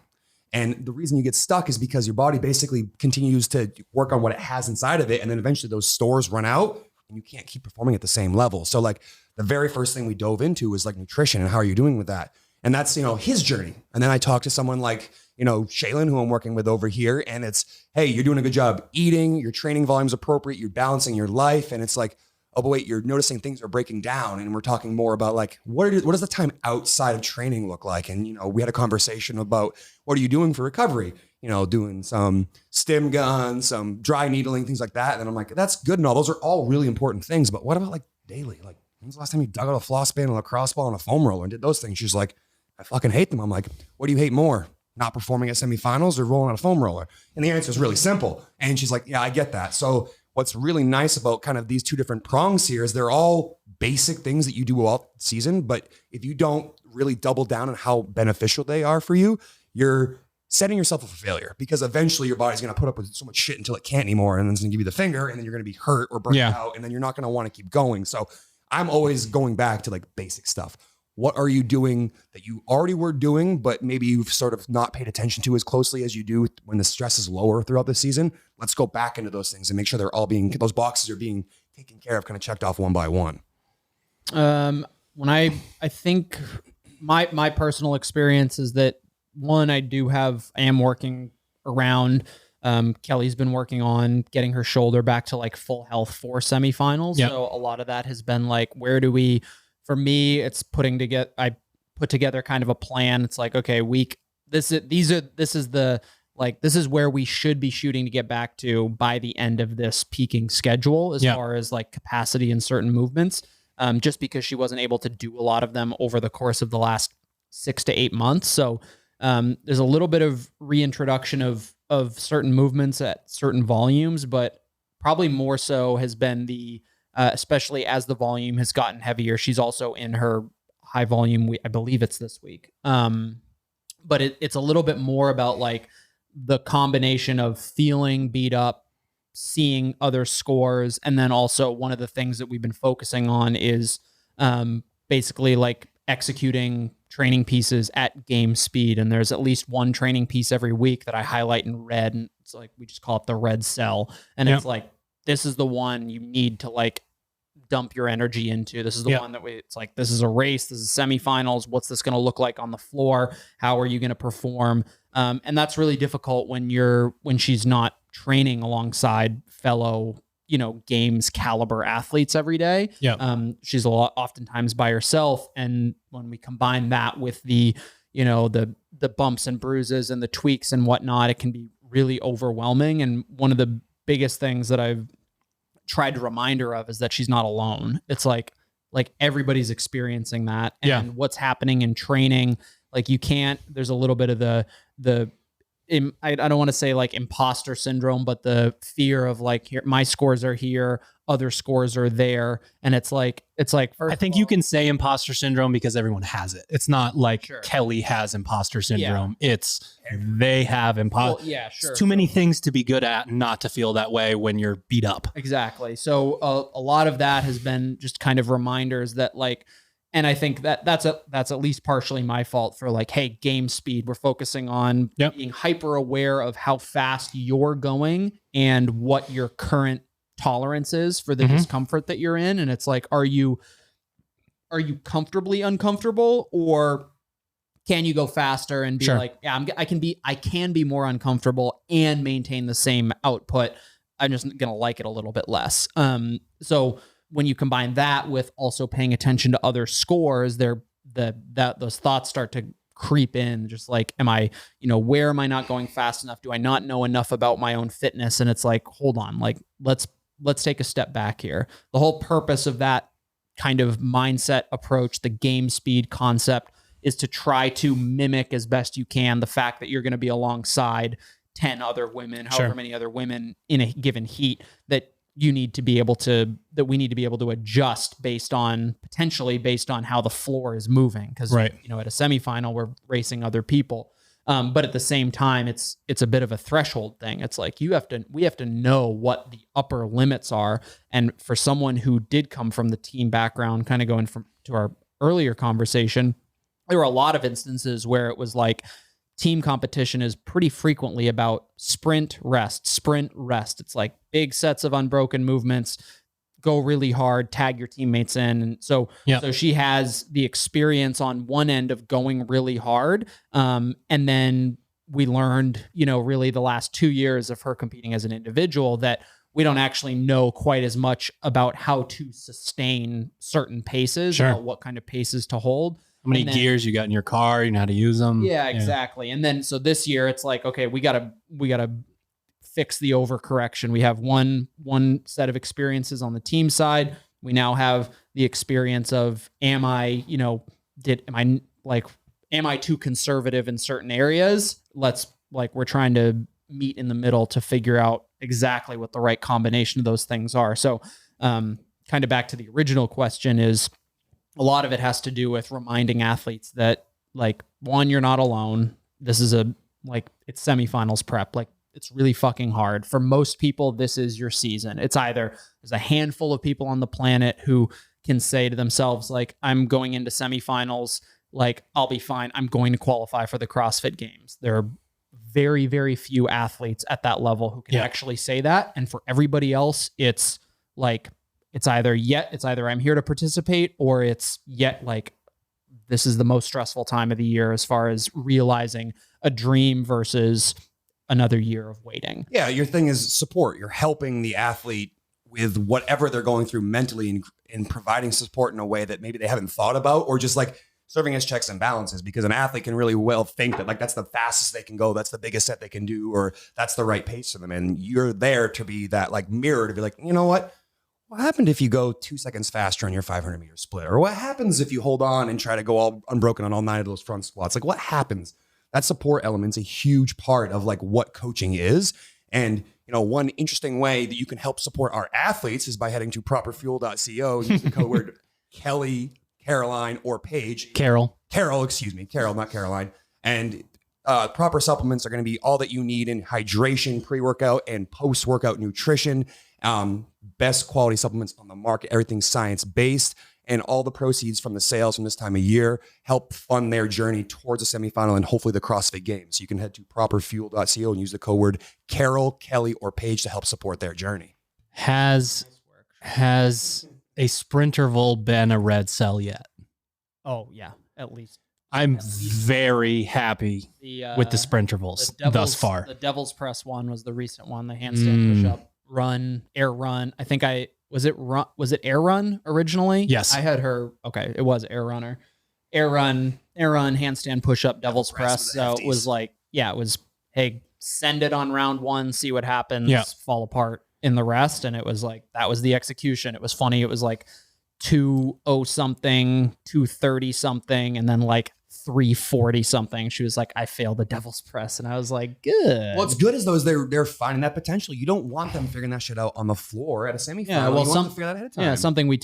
And the reason you get stuck is because your body basically continues to work on what it has inside of it. And then eventually those stores run out and you can't keep performing at the same level. So like the very first thing we dove into was like nutrition and how are you doing with that? And that's, you know, his journey. And then I talked to someone like, you know, Shaylin, who I'm working with over here. And it's, hey, you're doing a good job eating, your training volume's appropriate, you're balancing your life. And it's like, oh, but wait, you're noticing things are breaking down. And we're talking more about like, what does the time outside of training look like? And, you know, we had a conversation about what are you doing for recovery? You know, doing some stim guns, some dry needling, things like that. And I'm like, that's good and all. Those are all really important things. But what about like daily? Like, when's the last time you dug out a floss band, a lacrosse ball, and a foam roller and did those things? She's like, I fucking hate them. I'm like, what do you hate more? Not performing at semifinals or rolling out a foam roller? And the answer is really simple. And she's like, yeah, I get that. So what's really nice about kind of these two different prongs here is they're all basic things that you do all season. But if you don't really double down on how beneficial they are for you, you're setting yourself up for failure, because eventually your body's going to put up with so much shit until it can't anymore. And then it's going to give you the finger, and then you're going to be hurt or burnt out. And then you're not going to want to keep going. So I'm always going back to like basic stuff. What are you doing that you already were doing, but maybe you've sort of not paid attention to as closely as you do when the stress is lower throughout the season? Let's go back into those things and make sure those boxes are being taken care of, kind of checked off one by one. When I think my personal experience is that, one, I am working around, Kelly's been working on getting her shoulder back to like full health for semifinals. Yep. So a lot of that has been like, for me, it's I put together kind of a plan. It's like, okay, this is the like this is where we should be shooting to get back to by the end of this peaking schedule as far as like capacity in certain movements. Just because she wasn't able to do a lot of them over the course of the last 6 to 8 months. So there's a little bit of reintroduction of certain movements at certain volumes, but probably more so has been the, especially as the volume has gotten heavier. She's also in her high volume. I believe it's this week. But it's a little bit more about like the combination of feeling beat up, seeing other scores. And then also one of the things that we've been focusing on is basically like executing training pieces at game speed. And there's at least one training piece every week that I highlight in red. And it's like, we just call it the red cell. And it's like, this is the one you need to like dump your energy into. This is the one that it's like, this is a race. This is semifinals. What's this going to look like on the floor? How are you going to perform? And that's really difficult when she's not training alongside fellow, games caliber athletes every day. She's oftentimes by herself. And when we combine that with the bumps and bruises and the tweaks and whatnot, it can be really overwhelming. And one of the biggest things that I've tried to remind her of is that she's not alone. It's like everybody's experiencing that, and what's happening in training. Like there's a little bit of I don't want to say like imposter syndrome, but the fear of like, here, my scores are here, other scores are there. And it's like, I think you can say imposter syndrome because everyone has it. It's not like Kelly has imposter syndrome. It's they have imposter. It's too many things to be good at not to feel that way when you're beat up. Exactly. So a lot of that has been just kind of reminders that like, and I think that's at least partially my fault for like, hey, game speed. We're focusing on being hyper aware of how fast you're going and what your current tolerance is for the discomfort that you're in. And it's like, are you comfortably uncomfortable, or can you go faster and be like, yeah, I can be more uncomfortable and maintain the same output. I'm just going to like it a little bit less. So when you combine that with also paying attention to other scores, those thoughts start to creep in. Just like, where am I not going fast enough? Do I not know enough about my own fitness? And it's like, hold on, like let's take a step back here. The whole purpose of that kind of mindset approach, the game speed concept, is to try to mimic as best you can the fact that you're going to be alongside 10 other women, however many other women in a given heat, that we need to be able to adjust potentially based on how the floor is moving. Cause at a semifinal, we're racing other people. But at the same time, it's a bit of a threshold thing. It's like, we have to know what the upper limits are. And for someone who did come from the team background, kind of going to our earlier conversation, there were a lot of instances where it was like, team competition is pretty frequently about sprint, rest. It's like big sets of unbroken movements, go really hard, tag your teammates in. And so she has the experience on one end of going really hard. And then we learned, really the last 2 years of her competing as an individual, that we don't actually know quite as much about how to sustain certain paces, about what kind of paces to hold. How many gears you got in your car? You know how to use them. Yeah, exactly. And then so this year it's like, okay, we gotta fix the overcorrection. We have one set of experiences on the team side. We now have the experience of, am I too conservative in certain areas? We're trying to meet in the middle to figure out exactly what the right combination of those things are. So kind of back to the original question is, a lot of it has to do with reminding athletes that, like, one, you're not alone. This is it's semifinals prep. Like, it's really fucking hard. For most people, this is your season. It's either there's a handful of people on the planet who can say to themselves, like, I'm going into semifinals, like, I'll be fine. I'm going to qualify for the CrossFit Games. There are very, very few athletes at that level who can actually say that. And for everybody else, it's like, it's either I'm here to participate, or it's like, this is the most stressful time of the year as far as realizing a dream versus another year of waiting. Yeah. Your thing is support. You're helping the athlete with whatever they're going through mentally, and providing support in a way that maybe they haven't thought about, or just like serving as checks and balances, because an athlete can really well think that like that's the fastest they can go, that's the biggest set they can do, or that's the right pace for them. And you're there to be that like mirror to be like, you know what happened if you go 2 seconds faster on your 500 meter split? Or what happens if you hold on and try to go all unbroken on all 9 of those front squats? Like what happens? That support element's a huge part of like what coaching is. And, you know, one interesting way that you can help support our athletes is by heading to properfuel.co and use the code word Kelly, Caroline, or Paige. Carol, excuse me. Carol, not Caroline. And proper supplements are going to be all that you need in hydration, pre-workout, and post-workout nutrition. Best quality supplements on the market, everything science-based, and all the proceeds from the sales from this time of year help fund their journey towards a semifinal and hopefully the CrossFit Games. So you can head to properfuel.co and use the code word Carol, Kelly, or Paige to help support their journey. has a Sprinterval been a red cell yet? Oh yeah, at least. I'm very happy with the Sprintervals thus far. The Devil's Press one was the recent one, the handstand push-up, run, air run. I think was it air run originally? Yes. I had her. Okay. It was air runner, air run, handstand push-up, Devil's Press. So it was like, yeah, it was, hey, send it on round 1, see what happens, fall apart in the rest. And it was like, that was the execution. It was funny. It was like 2:0 something, 2:30 something, and then like 3:40 something. She was like, I failed the Devil's Press. And I was like, good. What's good is those they're finding that potential. You don't want them figuring that shit out on the floor at a semifinal. Yeah, well, you want to figure that ahead of time. Yeah, something we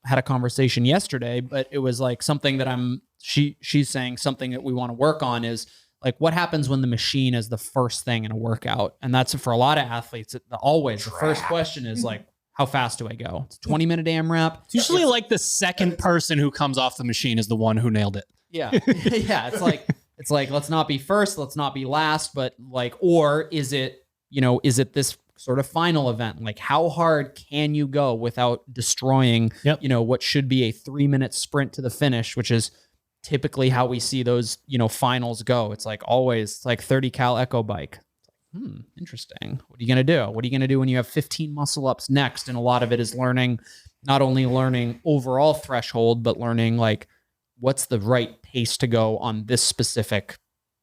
had a conversation yesterday, but it was like something that she's saying something that we want to work on is like what happens when the machine is the first thing in a workout. And that's for a lot of athletes. The first question is like, how fast do I go? It's a 20-minute AMRAP. It's usually like the second person who comes off the machine is the one who nailed it. Yeah. Yeah. It's like, let's not be first, let's not be last, but like, or is it this sort of final event? Like how hard can you go without destroying, what should be a 3-minute sprint to the finish, which is typically how we see those, finals go. It's like always, it's like 30 cal echo bike. Interesting. What are you going to do? What are you going to do when you have 15 muscle ups next? And a lot of it is not only learning overall threshold, but learning like what's the right pace to go on this specific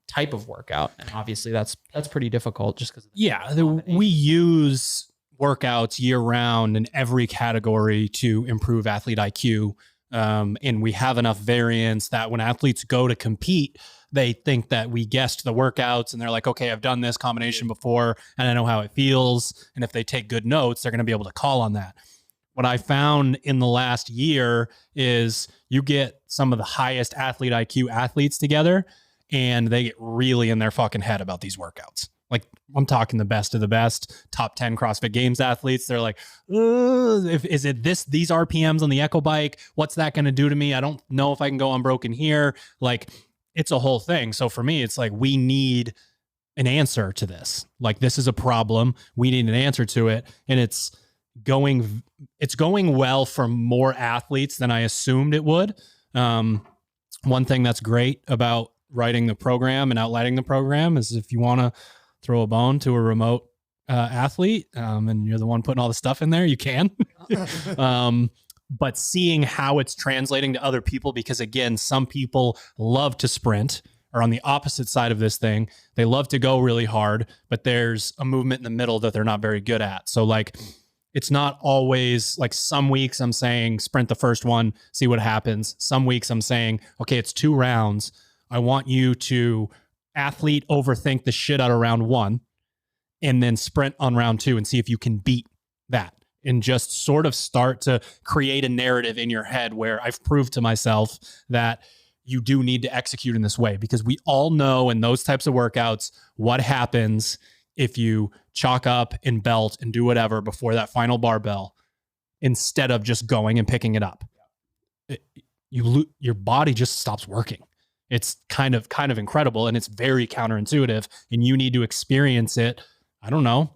type of workout. And obviously that's pretty difficult just because. We use workouts year round in every category to improve athlete IQ. And we have enough variance that when athletes go to compete, they think that we guessed the workouts and they're like, okay, I've done this combination before and I know how it feels. And if they take good notes, they're going to be able to call on that. What I found in the last year is you get some of the highest athlete IQ athletes together and they get really in their fucking head about these workouts. Like I'm talking the best of the best, top 10 CrossFit Games athletes. They're like, is it these RPMs on the Echo bike? What's that going to do to me? I don't know if I can go unbroken here. Like it's a whole thing. So for me, it's like, we need an answer to this. Like this is a problem. We need an answer to it. And it's going well for more athletes than I assumed it would. One thing that's great about writing the program and outlining the program is if you want to throw a bone to a remote athlete and you're the one putting all the stuff in there, you can. But seeing how it's translating to other people, because again, some people love to sprint, or on the opposite side of this thing, they love to go really hard, but there's a movement in the middle that they're not very good at. So like, it's not always like some weeks I'm saying sprint the first one, see what happens. Some weeks I'm saying, okay, it's 2 rounds. I want you to athlete overthink the shit out of round 1 and then sprint on round 2 and see if you can beat that. And just sort of start to create a narrative in your head where I've proved to myself that you do need to execute in this way, because we all know in those types of workouts what happens if you chalk up and belt and do whatever before that final barbell instead of just going and picking it up. Your body just stops working. It's kind of incredible, and it's very counterintuitive, and you need to experience it, I don't know,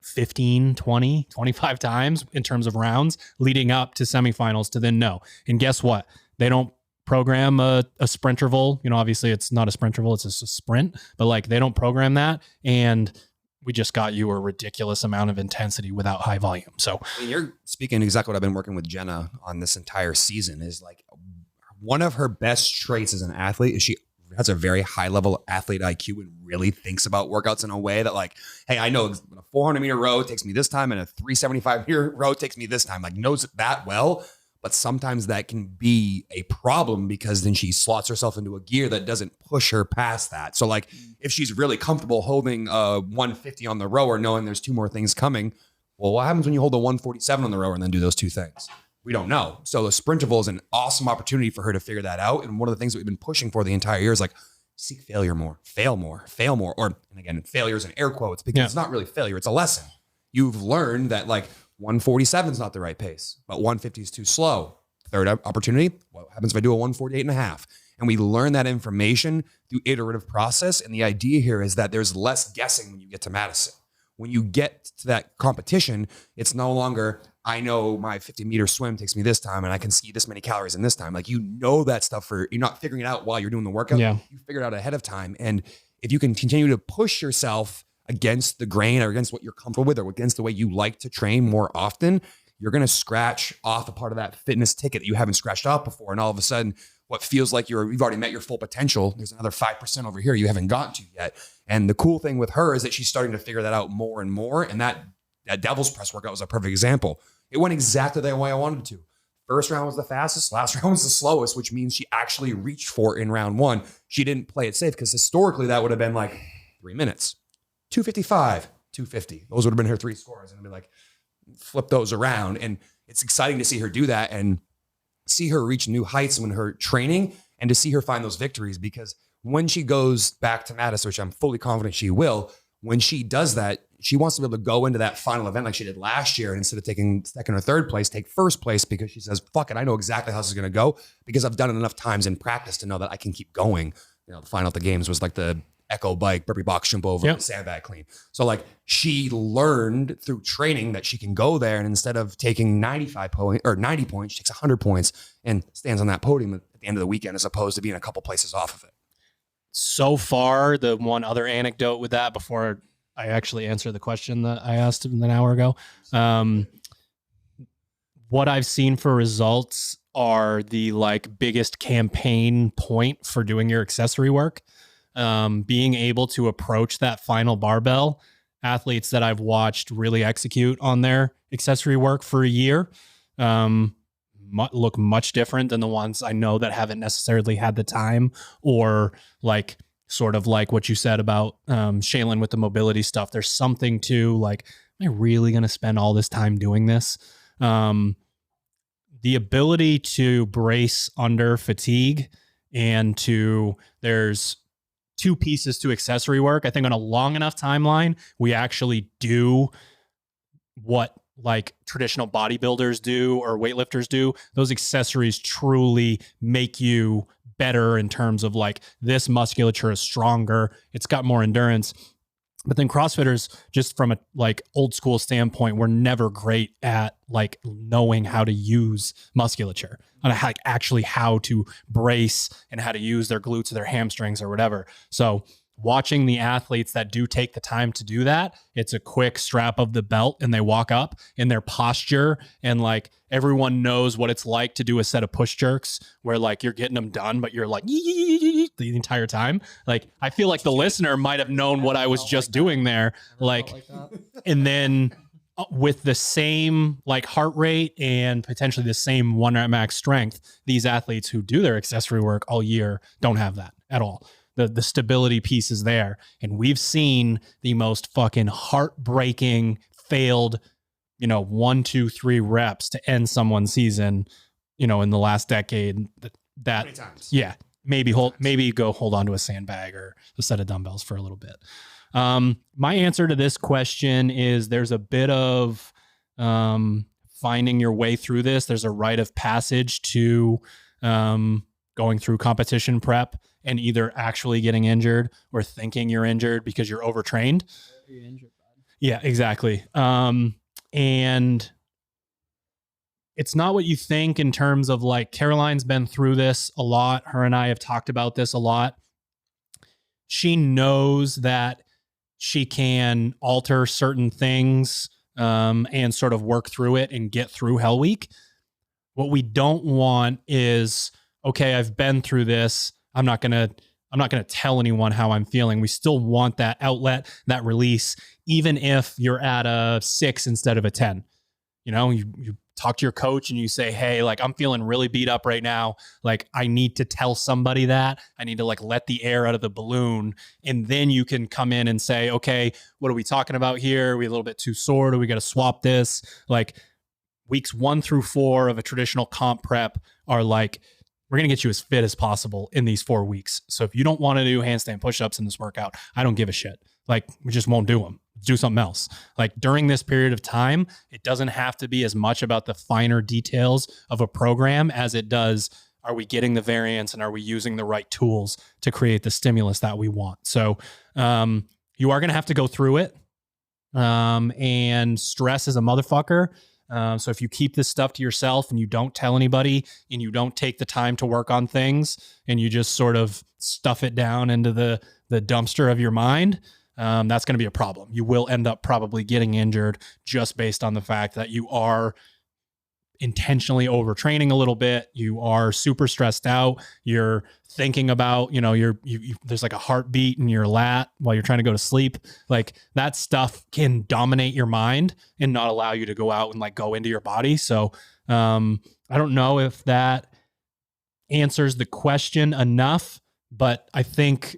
15, 20, 25 times in terms of rounds leading up to semifinals to then know. And guess what? They don't program a sprinterval. Obviously it's not a sprinterval, it's just a sprint, but like they don't program that. And we just got you a ridiculous amount of intensity without high volume. So I mean, you're speaking exactly what I've been working with Jenna on this entire season is like one of her best traits as an athlete is she has a very high level athlete IQ and really thinks about workouts in a way that like, hey, I know a 400 meter row takes me this time and a 375 meter row takes me this time. Like knows it that well, but sometimes that can be a problem because then she slots herself into a gear that doesn't push her past that. So like if she's really comfortable holding 150 on the rower, knowing there's 2 more things coming, well, what happens when you hold a 147 on the rower and then do those 2 things? We don't know. So the Sprinterval is an awesome opportunity for her to figure that out. And one of the things that we've been pushing for the entire year is like, seek failure more, fail more, fail more. Or, and again, failure is in air quotes because it's not really failure. It's a lesson. You've learned that like 147 is not the right pace, but 150 is too slow. Third opportunity, what happens if I do a 148.5? And we learn that information through iterative process. And the idea here is that there's less guessing when you get to Madison. When you get to that competition, it's no longer, I know my 50 meter swim takes me this time and I can ski this many calories in this time. Like, you know, that stuff you're not figuring it out while you're doing the workout. Yeah. You figure it out ahead of time. And if you can continue to push yourself against the grain or against what you're comfortable with or against the way you like to train more often, you're going to scratch off a part of that fitness ticket that you haven't scratched off before. And all of a sudden, what feels like you've already met your full potential, there's another 5% over here you haven't gotten to yet. And the cool thing with her is that she's starting to figure that out more and more. And that devil's press workout was a perfect example. It went exactly the way I wanted it to. First round was the fastest, last round was the slowest, which means she actually reached for it in round 1. She didn't play it safe because historically that would have been like 3 minutes, 255, 250. Those would have been her 3 scores. And I'd be like, flip those around. And it's exciting to see her do that and see her reach new heights when her training and to see her find those victories, because when she goes back to Madison, which I'm fully confident she will, when she does that, she wants to be able to go into that final event like she did last year. And instead of taking 2nd or 3rd place, take 1st place, because she says, fuck it, I know exactly how this is going to go because I've done it enough times in practice to know that I can keep going. You know, the final at the games was like the Echo bike, burpee box jump over, sandbag clean. So like she learned through training that she can go there, and instead of taking 95 points or 90 points, she takes 100 points and stands on that podium at the end of the weekend, as opposed to being a couple places off of it. So far, the one other anecdote with that before I actually answer the question that I asked an hour ago, what I've seen for results are the like biggest campaign point for doing your accessory work. Being able to approach that final barbell, athletes that I've watched really execute on their accessory work for a year look much different than the ones I know that haven't necessarily had the time, or like sort of like what you said about Shaylin with the mobility stuff. There's something to like, am I really going to spend all this time doing this? The ability to brace under fatigue and there's 2 pieces to accessory work. I think on a long enough timeline, we actually do what like traditional bodybuilders do or weightlifters do. Those accessories truly make you better in terms of like, this musculature is stronger, it's got more endurance. But then CrossFitters, just from a like old school standpoint, we're never great at like knowing how to use musculature and actually how to brace and how to use their glutes or their hamstrings or whatever. So watching the athletes that do take the time to do that, it's a quick strap of the belt and they walk up in their posture, and like everyone knows what it's like to do a set of push jerks where like you're getting them done, but you're like the entire time. Like, I feel like the listener might have known what I was just doing there. Like and then with the same like heart rate and potentially the same 1 rep max strength, these athletes who do their accessory work all year don't have that at all. The stability piece is there. And we've seen the most fucking heartbreaking failed, 1, 2, 3 reps to end someone's season, in the last decade. That Many times. Yeah, maybe go hold on to a sandbag or a set of dumbbells for a little bit. My answer to this question is there's a bit of finding your way through this. There's a rite of passage to going through competition prep and either actually getting injured or thinking you're injured because you're overtrained. You're injured, bud. Yeah, exactly. And it's not what you think in terms of like, Caroline's been through this a lot. Her and I have talked about this a lot. She knows that she can alter certain things and sort of work through it and get through Hell Week. What we don't want is okay, I've been through this. I'm not going to tell anyone how I'm feeling. We still want that outlet, that release, even if you're at a 6 instead of a 10. You know, you talk to your coach and you say, hey, like, I'm feeling really beat up right now. Like, I need to tell somebody that. I need to like let the air out of the balloon. And then you can come in and say, okay, what are we talking about here? Are we a little bit too sore? Do we got to swap this? Like, weeks 1 through 4 of a traditional comp prep are like, we're going to get you as fit as possible in these 4 weeks. So if you don't want to do handstand push-ups in this workout, I don't give a shit. Like, we just won't do them. Do something else. Like, during this period of time, it doesn't have to be as much about the finer details of a program as it does, are we getting the variance and are we using the right tools to create the stimulus that we want? So you are going to have to go through it. And stress is a motherfucker. So if you keep this stuff to yourself and you don't tell anybody and you don't take the time to work on things and you just sort of stuff it down into the dumpster of your mind, that's going to be a problem. You will end up probably getting injured just based on the fact that you are intentionally overtraining a little bit. You are super stressed out. You're thinking about, you know, there's like a heartbeat in your lat while you're trying to go to sleep. Like, that stuff can dominate your mind and not allow you to go out and like go into your body. So I don't know if that answers the question enough, but I think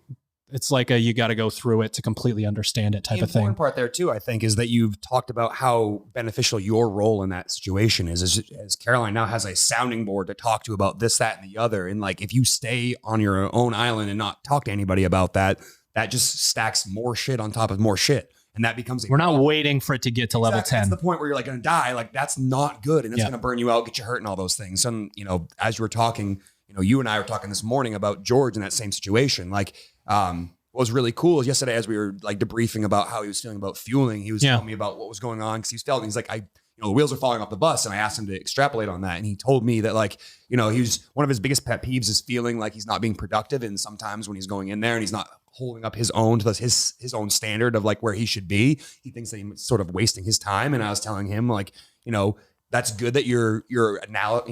it's like you got to go through it to completely understand it type of thing. The important part there too, I think, is that you've talked about how beneficial your role in that situation is. As Caroline now has a sounding board to talk to about this, that, and the other. And like, if you stay on your own island and not talk to anybody about that, that just stacks more shit on top of more shit. And that becomes we're not waiting for it to get to level 10. That's the point where you're like going to die. Like, that's not good. And it's going to burn you out, get you hurt and all those things. And, you know, as you were talking, you know, you and I were talking this morning about George in that same situation. Like, what was really cool is yesterday, as we were like debriefing about how he was feeling about fueling, he was telling me about what was going on. Cause he was telling me, he's like, the wheels are falling off the bus. And I asked him to extrapolate on that. And he told me that, like, you know, one of his biggest pet peeves is feeling like he's not being productive. And sometimes when he's going in there and he's not holding up his own to his own standard of like where he should be, he thinks that he's sort of wasting his time. And I was telling him, like, you know, that's good that you're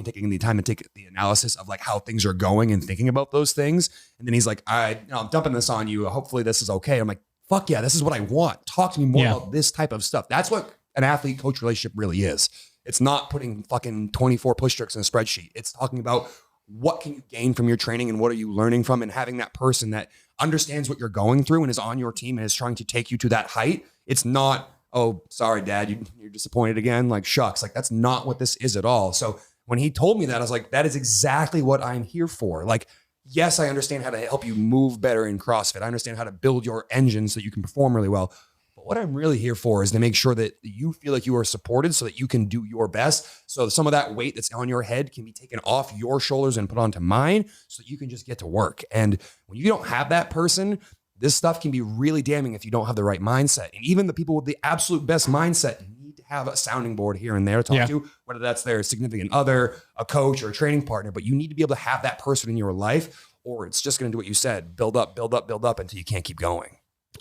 taking the time to take the analysis of like how things are going and thinking about those things. And then he's like, I'm dumping this on you. Hopefully this is okay. I'm like, fuck yeah, this is what I want. Talk to me more about this type of stuff. That's what an athlete coach relationship really is. It's not putting fucking 24 push tricks in a spreadsheet. It's talking about what can you gain from your training and what are you learning from, and having that person that understands what you're going through and is on your team and is trying to take you to that height. It's not, oh, sorry, Dad, you're disappointed again. Like, shucks. Like, that's not what this is at all. So when he told me that, I was like, that is exactly what I'm here for. Like, yes, I understand how to help you move better in CrossFit. I understand how to build your engine so that you can perform really well. But what I'm really here for is to make sure that you feel like you are supported so that you can do your best. So some of that weight that's on your head can be taken off your shoulders and put onto mine so that you can just get to work. And when you don't have that person, this stuff can be really damning if you don't have the right mindset. And even the people with the absolute best mindset need to have a sounding board here and there to talk to, whether that's their significant other, a coach, or a training partner. But you need to be able to have that person in your life, or it's just going to do what you said, build up until you can't keep going.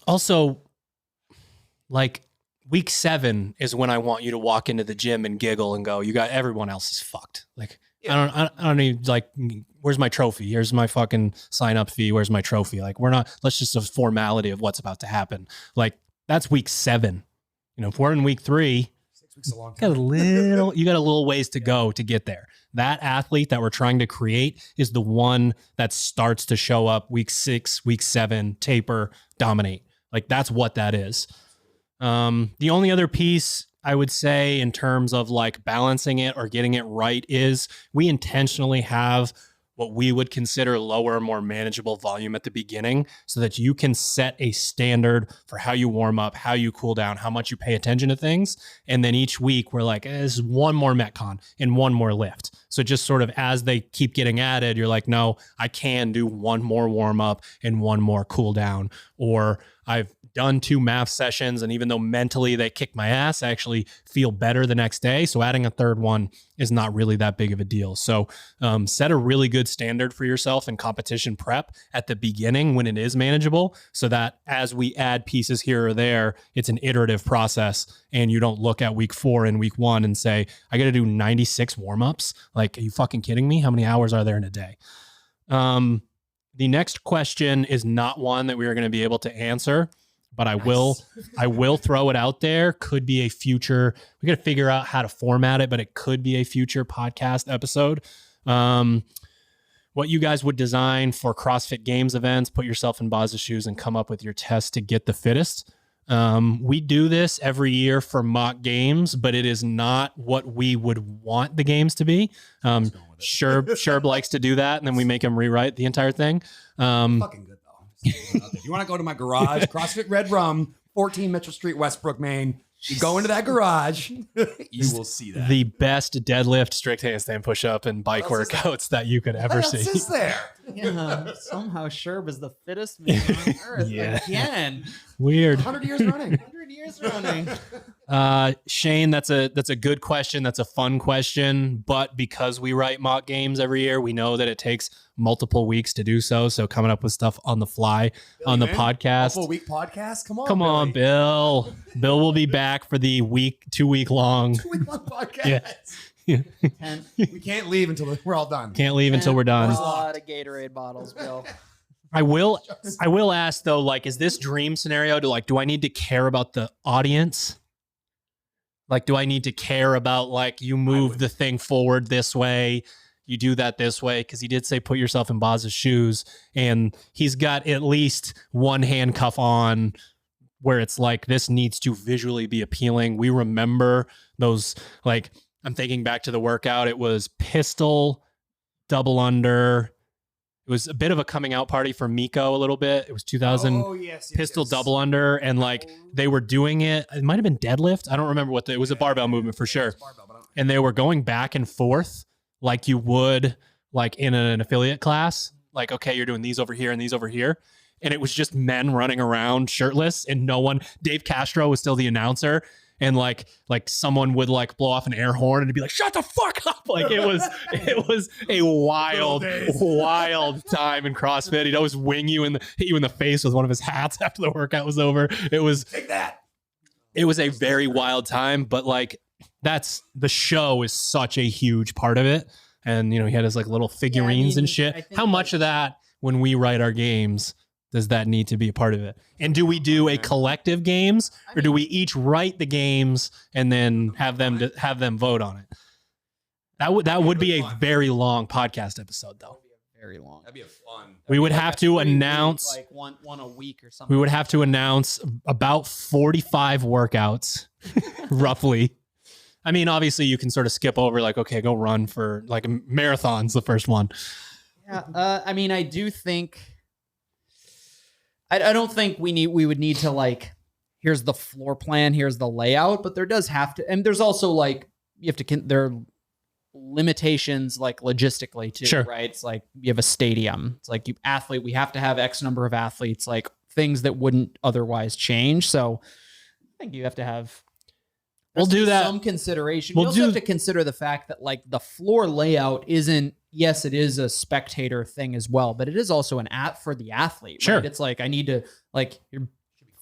Also, like, week 7 is when I want you to walk into the gym and giggle and go, you got everyone else is fucked. Like, I don't need, like, where's my trophy? Here's my fucking sign up fee. Where's my trophy? Like, let's just a formality of what's about to happen. Like, that's week 7. You know, if we're in week 3, 6 weeks is a long time. You got a little ways to go to get there. That athlete that we're trying to create is the one that starts to show up week 6, week 7, taper, dominate. Like, that's what that is. The only other piece I would say in terms of like balancing it or getting it right is we intentionally have what we would consider lower, more manageable volume at the beginning so that you can set a standard for how you warm up, how you cool down, how much you pay attention to things. And then each week we're like, this is one more Metcon and one more lift. So just sort of as they keep getting added, you're like, no, I can do one more warm up and one more cool down. Or I've done 2 math sessions, and even though mentally they kick my ass, I actually feel better the next day. So adding a third one is not really that big of a deal. So set a really good standard for yourself in competition prep at the beginning when it is manageable, so that as we add pieces here or there, it's an iterative process and you don't look at week 4 and week 1 and say, I got to do 96 warm-ups. Like, Like, are you fucking kidding me? How many hours are there in a day? The next question is not one that we are going to be able to answer, but I will throw it out there. Could be a future. We got to figure out how to format it, but it could be a future podcast episode. What you guys would design for CrossFit Games events, put yourself in Boz's shoes and come up with your test to get the fittest. We do this every year for mock games, but it is not what we would want the games to be. Sherb likes to do that, and then we make him rewrite the entire thing. Fucking good though. If you want to go to my garage, CrossFit Red Rum, 14 Mitchell Street, Westbrook, Maine. You go into that garage, you will see that. The best deadlift, strict handstand push-up, and bike workouts that you could ever see. What else is there? Yeah, somehow Sherb is the fittest man on earth again. Weird. 100 years running. 100 years running. Shane, that's a good question. That's a fun question. But because we write mock games every year, we know that it takes multiple weeks to do so. So coming up with stuff on the fly on the podcast. Multiple week podcast? Come on, Bill. Bill will be back for the 2 week long. 2 week long podcast. Yeah. We can't leave until we're all done. Can't leave until we're done. A lot of Gatorade bottles, Bill. I will ask though, like, is this dream scenario do I need to care about the audience? Like, do I need to care about, like, you move the thing forward this way, you do that this way? Because he did say put yourself in Boz's shoes, and he's got at least one handcuff on where it's like, this needs to visually be appealing. We remember those, like, I'm thinking back to the workout. It was pistol, double under. It was a bit of a coming out party for Miko a little bit. It was 2000 pistol double under, and like they were doing it. It might have been deadlift. I don't remember it was a barbell movement for sure. And they were going back and forth like you would like in an affiliate class. Like, okay, you're doing these over here and these over here. And it was just men running around shirtless and no one. Dave Castro was still the announcer. And like someone would like blow off an air horn and it'd be like, shut the fuck up. Like it was a wild time in CrossFit. He'd always wing you and hit you in the face with one of his hats after the workout was over. It was a very wild time, but like the show is such a huge part of it. And he had his like little figurines and shit. How much of that when we write our games does that need to be a part of it? And do we do a collective games, or do we each write the games and then have them vote on it? That would be a very long podcast episode, though. Very long. That'd be a fun. We would have to announce like one a week or something. We would have to announce about 45 workouts, roughly. I mean, obviously, you can sort of skip over, like, okay, go run for like marathons, the first one. Yeah, I mean, I do think. I don't think we would need to like, here's the floor plan, here's the layout, but there does have to, and there's also like, there are limitations like logistically too, sure. Right? It's like you have a stadium. It's like we have to have X number of athletes, like things that wouldn't otherwise change. So I think you have to have, we'll do that. Some consideration. We also have to consider the fact that like the floor layout isn't, yes, it is a spectator thing as well, but it is also an app for the athlete. Sure. Right? It's like, I need to like, Am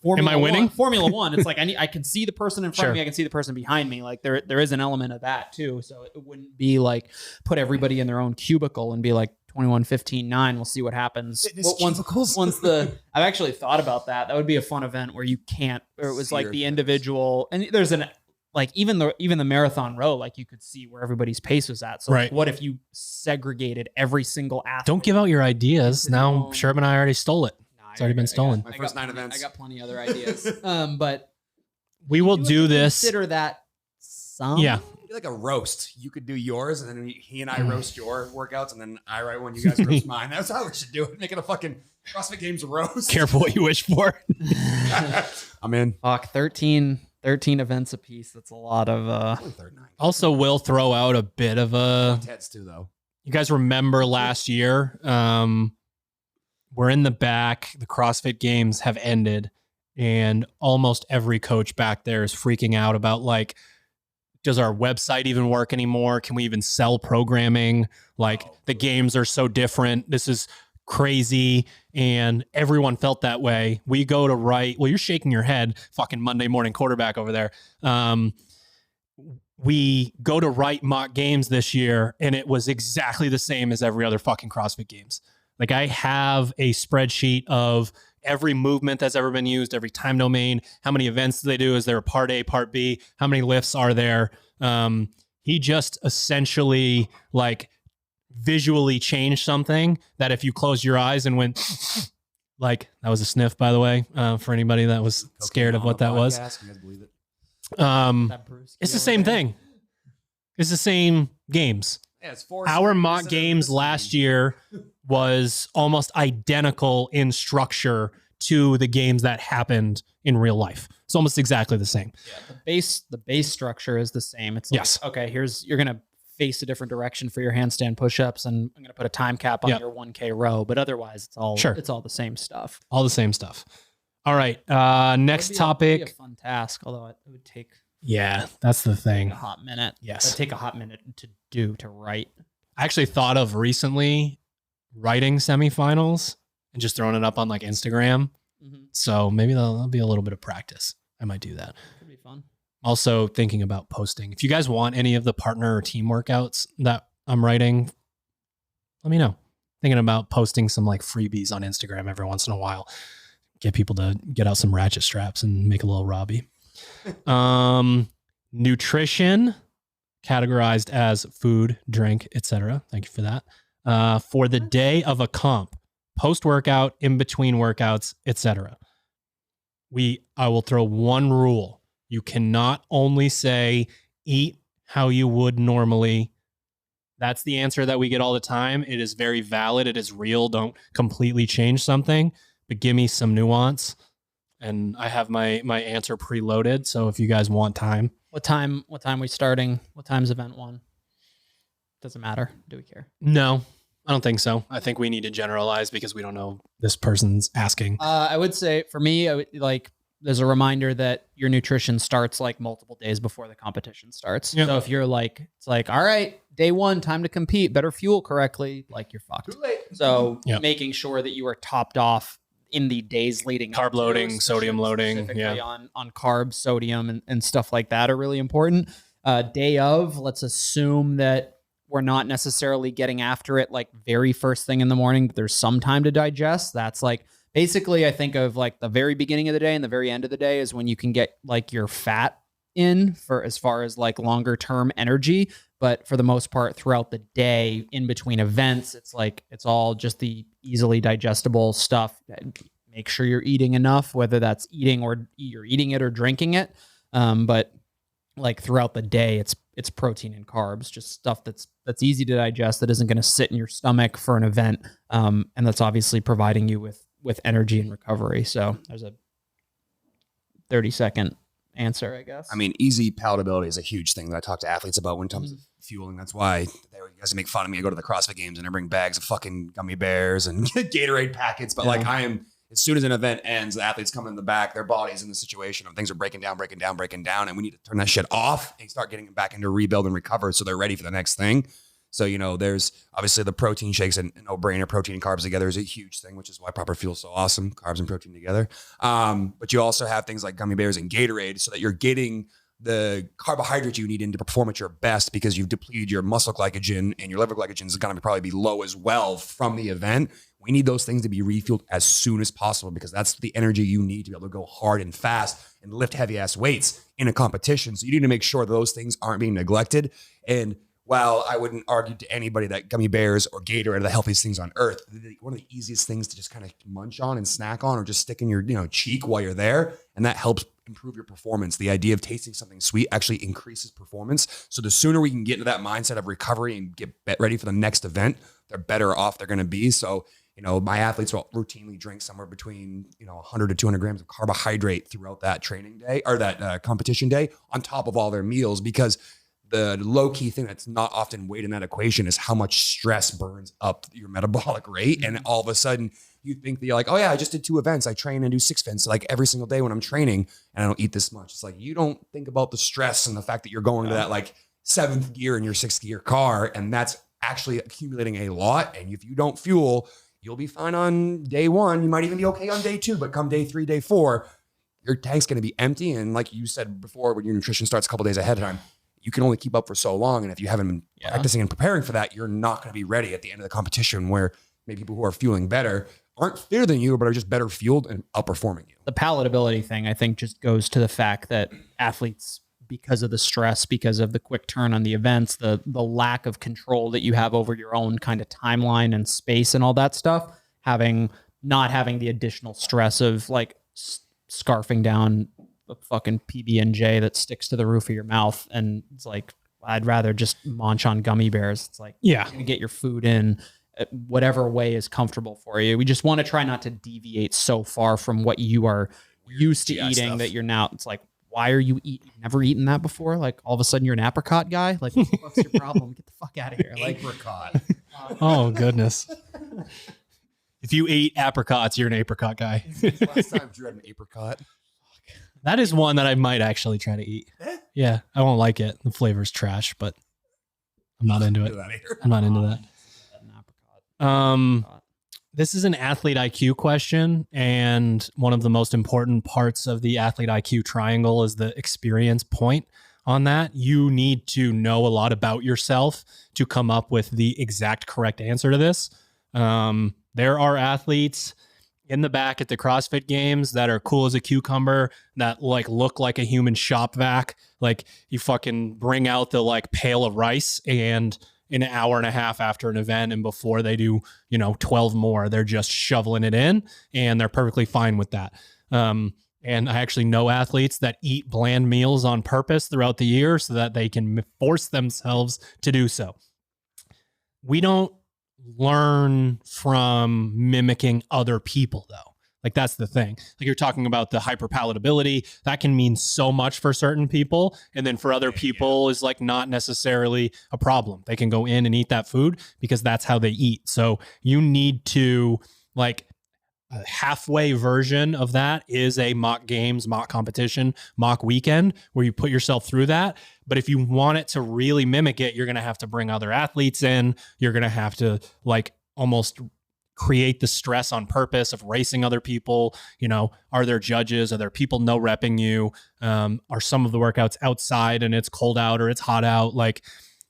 I winning? Formula One. It's like, I can see the person in front sure. of me. I can see the person behind me. Like there is an element of that too. So it wouldn't be like put everybody in their own cubicle and be like 21, 15, 9. We'll see what happens. I've actually thought about that. That would be a fun event where you can't, or it was like the individual, and there's like even the marathon row, like you could see where everybody's pace was at. So right. Like, what if you segregated every single athlete? Don't give out your ideas. Now Sherb and I already stole it. It's already been stolen. My first 9 events. I got plenty other ideas. But we will do this. Consider that some. Yeah. It'd be like a roast. You could do yours, and then he and I roast your workouts, and then I write one. You guys roast mine. That's how we should do it. Make it a fucking CrossFit Games roast. Careful what you wish for. I'm in. Fuck, 13 events a piece. That's a lot of. Also, we'll throw out a bit of a. Teds too, though. You guys remember last year? We're in the back. The CrossFit Games have ended, and almost every coach back there is freaking out about like, does our website even work anymore? Can we even sell programming? Like the games are so different. This is crazy. And everyone felt that way. We go to write. Well, you're shaking your head, fucking Monday morning quarterback over there. we go to write mock games this year, and it was exactly the same as every other fucking CrossFit Games. Like, I have a spreadsheet of every movement that's ever been used, every time domain, how many events do they do? Is there a part A, part B? How many lifts are there? He just essentially like visually changed something that if you close your eyes and went like, that was a sniff, by the way, for anybody that was scared of what that was. You guys believe it? It's the same thing. It's the same games. Yeah, it's 4 Our screens mock instead of games this last screen. year was almost identical in structure to the games that happened in real life. It's almost exactly the same. Yeah, the base structure is the same. It's like, Yes. okay, you're going to face a different direction for your handstand push-ups, and I'm going to put a time cap on Yep. your 1K row, but otherwise it's all the same stuff. All the same stuff. All right. Next That'd be topic. a fun task, although it would take Yeah, that's the a thing. hot minute. Yes. It'd take a hot minute to write. I actually thought of recently writing semifinals and just throwing it up on like Instagram. Mm-hmm. So maybe that'll be a little bit of practice. I might do that. Could be fun. Also thinking about posting. If you guys want any of the partner or team workouts that I'm writing, let me know. Thinking about posting some like freebies on Instagram every once in a while. Get people to get out some ratchet straps and make a little Robbie. Nutrition categorized as food, drink, etc. Thank you for that. For the day of a comp, post-workout, in between workouts, etc. I will throw one rule. You cannot only say eat how you would normally. That's the answer that we get all the time. It is very valid. It is real. Don't completely change something, but give me some nuance. And I have my answer preloaded. So if you guys want time. What time we starting? What time's event 1? Doesn't matter. Do we care? No, I don't think so. I think we need to generalize because we don't know this person's asking. I would say for me, there's a reminder that your nutrition starts like multiple days before the competition starts. Yep. So if you're like, it's like, all right, day 1, time to compete, better fuel correctly, like you're fucked. Too late. So Yep. making sure that you are topped off in the days leading Carb up to, loading, sodium loading, specifically on carbs, sodium, and stuff like that are really important. Day of, let's assume that we're not necessarily getting after it like very first thing in the morning, but there's some time to digest. That's like, basically, I think of like the very beginning of the day and the very end of the day is when you can get like your fat in for as far as like longer term energy. But for the most part, throughout the day, in between events, it's like, it's all just the easily digestible stuff. Make sure you're eating enough, whether that's eating or you're eating it or drinking it. But like throughout the day, it's protein and carbs, just stuff that's easy to digest, that isn't going to sit in your stomach for an event. And that's obviously providing you with energy and recovery. So there's a 30-second answer, I guess. I mean, easy palatability is a huge thing that I talk to athletes about when it comes to fueling. That's why you guys make fun of me. I go to the CrossFit Games and I bring bags of fucking gummy bears and Gatorade packets. But like as soon as an event ends, the athletes come in the back, their body's in the situation of things are breaking down. And we need to turn that shit off and start getting them back into rebuild and recover so they're ready for the next thing. So, there's obviously the protein shakes and no-brainer. Protein and carbs together is a huge thing, which is why Proper Fuel is so awesome. Carbs and protein together. But you also have things like gummy bears and Gatorade so that you're getting the carbohydrates you need in to perform at your best because you've depleted your muscle glycogen and your liver glycogen is going to probably be low as well from the event. We need those things to be refueled as soon as possible because that's the energy you need to be able to go hard and fast and lift heavy ass weights in a competition. So you need to make sure those things aren't being neglected. And while I wouldn't argue to anybody that gummy bears or Gatorade are the healthiest things on earth, one of the easiest things to just kind of munch on and snack on or just stick in your cheek while you're there. And that helps improve your performance. The idea of tasting something sweet actually increases performance. So the sooner we can get into that mindset of recovery and get ready for the next event, the better off they're going to be. So, my athletes will routinely drink somewhere between, 100 to 200 grams of carbohydrate throughout that training day or that competition day on top of all their meals because the low key thing that's not often weighed in that equation is how much stress burns up your metabolic rate. And all of a sudden you think that you're like, oh yeah, I just did 2 events. I train and do 6 events like every single day when I'm training and I don't eat this much. It's like, you don't think about the stress and the fact that you're going to that like 7th gear in your 6th gear car. And that's actually accumulating a lot. And if you don't fuel, you'll be fine on day 1. You might even be okay on day 2, but come day 3, day 4, your tank's going to be empty. And like you said before, when your nutrition starts a couple days ahead of time, you can only keep up for so long. And if you haven't been practicing and preparing for that, you're not going to be ready at the end of the competition, where maybe people who are fueling better aren't fitter than you, but are just better fueled and outperforming you. The palatability thing, I think, just goes to the fact that athletes, because of the stress, because of the quick turn on the events, the lack of control that you have over your own kind of timeline and space and all that stuff, not having the additional stress of like scarfing down a fucking PB&J that sticks to the roof of your mouth. And it's like, I'd rather just munch on gummy bears. It's like, you're gonna get your food in whatever way is comfortable for you. We just want to try not to deviate so far from what you are used to eating stuff. That you're now, it's like, why are you eating? Never eaten that before? Like all of a sudden you're an apricot guy? Like what's your problem? Get the fuck out of here. Like apricot. Oh goodness. If you ate apricots, you're an apricot guy. Last time Drew had an apricot. That is one that I might actually try to eat. Yeah, I won't like it. The flavor's trash, but I'm not into it. I'm not into that. This is an athlete IQ question, and one of the most important parts of the athlete IQ triangle is the experience point on that. You need to know a lot about yourself to come up with the exact correct answer to this. There are athletes in the back at the CrossFit games that are cool as a cucumber, that like look like a human shop vac. Like you fucking bring out the like pail of rice, and in an hour and a half after an event and before they do, 12 more, they're just shoveling it in and they're perfectly fine with that. And I actually know athletes that eat bland meals on purpose throughout the year so that they can force themselves to do so. We don't learn from mimicking other people though. Like that's the thing. Like you're talking about the hyperpalatability, that can mean so much for certain people. And then for other people is like not necessarily a problem. They can go in and eat that food because that's how they eat. So you need to like a halfway version of that is a mock games, mock competition, mock weekend where you put yourself through that. But if you want it to really mimic it, you're going to have to bring other athletes in. You're going to have to like almost create the stress on purpose of racing other people. Are there judges? Are there people no repping you? Are some of the workouts outside and it's cold out or it's hot out? Like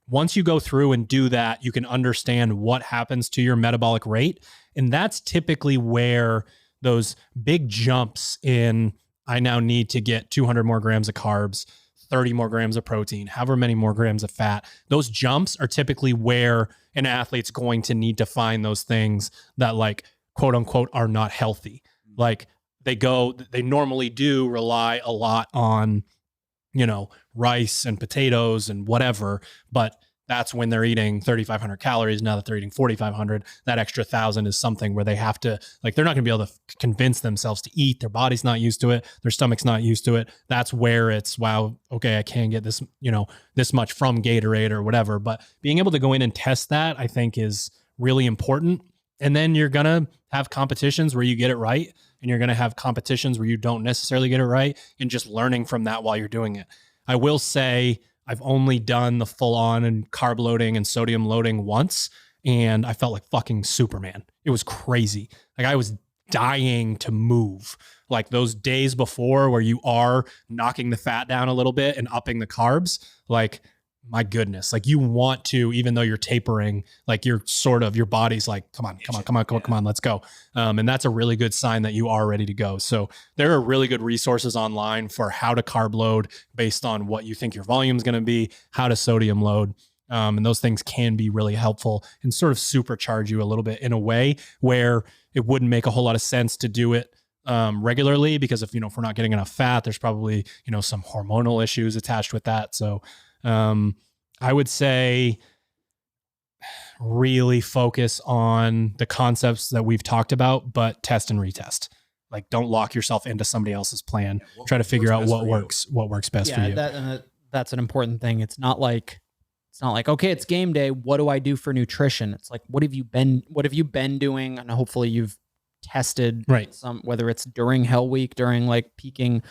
once you go through and do that, you can understand what happens to your metabolic rate. And that's typically where those big jumps in, I now need to get 200 more grams of carbs, 30 more grams of protein, however many more grams of fat, those jumps are typically where an athlete's going to need to find those things that like quote unquote are not healthy. Like they normally do rely a lot on, rice and potatoes and whatever, but that's when they're eating 3,500 calories. Now that they're eating 4,500, that extra 1,000 is something where they have to, like, they're not going to be able to convince themselves to eat. Their body's not used to it. Their stomach's not used to it. That's where it's, wow, okay, I can get this, this much from Gatorade or whatever. But being able to go in and test that, I think, is really important. And then you're going to have competitions where you get it right. And you're going to have competitions where you don't necessarily get it right, and just learning from that while you're doing it. I will say, I've only done the full on and carb loading and sodium loading once, and I felt like fucking Superman. It was crazy. Like I was dying to move. Like those days before where you are knocking the fat down a little bit and upping the carbs, like my goodness, like you want to, even though you're tapering, like you're sort of, your body's like, come on, let's go. And that's a really good sign that you are ready to go. So there are really good resources online for how to carb load based on what you think your volume is going to be, how to sodium load. And those things can be really helpful and sort of supercharge you a little bit in a way where it wouldn't make a whole lot of sense to do it regularly, because if we're not getting enough fat, there's probably, some hormonal issues attached with that. So I would say really focus on the concepts that we've talked about, but test and retest. Like don't lock yourself into somebody else's plan. Try to figure out what works best for you. That's an important thing. It's not like, okay, it's game day. What do I do for nutrition? It's like, what have you been doing? And hopefully you've tested some, whether it's during Hell Week, during like peaking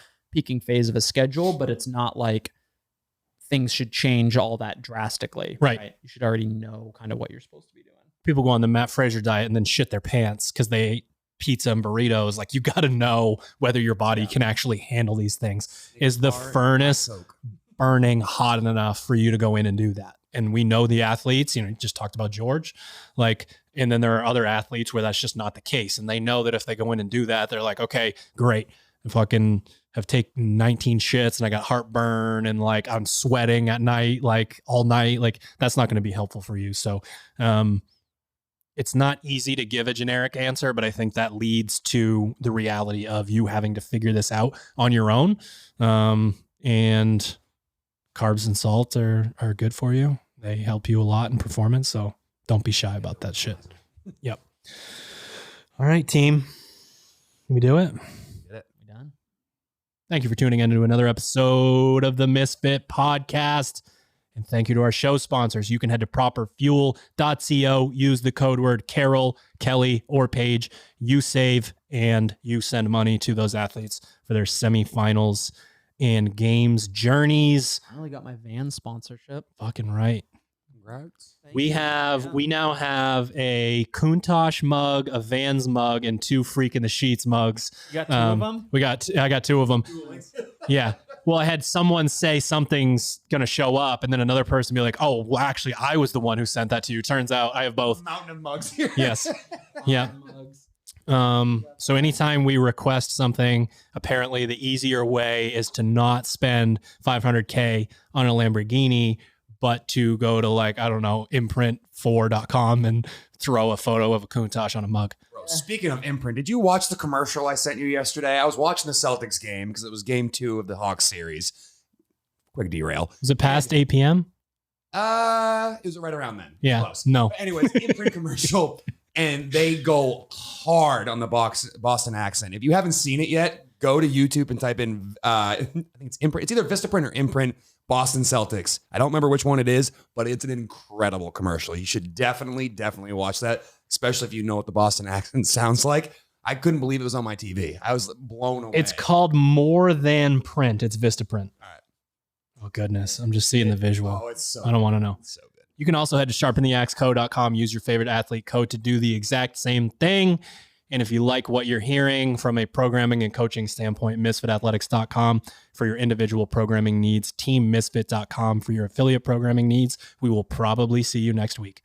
phase of a schedule, but it's not like things should change all that drastically. Right. You should already know kind of what you're supposed to be doing. People go on the Matt Fraser diet and then shit their pants because they ate pizza and burritos. Like you got to know whether your body can actually handle these things. Is the furnace burning hot enough for you to go in and do that. And we know the athletes, you just talked about George, and then there are other athletes where that's just not the case. And they know that if they go in and do that, they're like, okay, great. I fucking have taken 19 shits and I got heartburn and I'm sweating at night, all night. That's not going to be helpful for you. So, it's not easy to give a generic answer, but I think that leads to the reality of you having to figure this out on your own. And carbs and salt are good for you. They help you a lot in performance. So don't be shy about that shit. Yep. All right, team. Can we do it? Get it. We done? Thank you for tuning in to another episode of the Misfit Podcast. And thank you to our show sponsors. You can head to properfuel.co, use the code word Carol, Kelly, or Paige. You save and you send money to those athletes for their semifinals and games journeys. I only got my van sponsorship. Fucking right. Congrats. We now have a Countach mug, a Vans mug, and 2 Freak in the Sheets mugs. You got 2 of them? I got 2 of them. Yeah. Well, I had someone say something's going to show up and then another person be like, oh, well, actually, I was the one who sent that to you. Turns out I have both. Mountain of mugs here. Yes. Yeah. So anytime we request something, apparently the easier way is to not spend $500K on a Lamborghini, but to go to imprint4.com and throw a photo of a Countach on a mug. Bro, speaking of Imprint, did you watch the commercial I sent you yesterday? I was watching the Celtics game because it was game 2 of the Hawks series. Quick derail. Was it past 8 p.m.? It was right around then. Yeah. Close. No. But anyways, Imprint commercial, and they go hard on the Boston accent. If you haven't seen it yet, go to YouTube and type in, I think it's Imprint. It's either Vistaprint or Imprint Boston Celtics. I don't remember which one it is, but it's an incredible commercial. You should definitely watch that, especially if you know what the Boston accent sounds like. I couldn't believe it was on my TV. I was blown away. It's called More Than Print. It's Vistaprint. All right. Oh, goodness. I'm just seeing the visual. Oh, it's so I don't want to know. It's so good. You can also head to sharpentheaxeco.com, use your favorite athlete code to do the exact same thing. And if you like what you're hearing from a programming and coaching standpoint, misfitathletics.com for your individual programming needs, teammisfit.com for your affiliate programming needs. We will probably see you next week.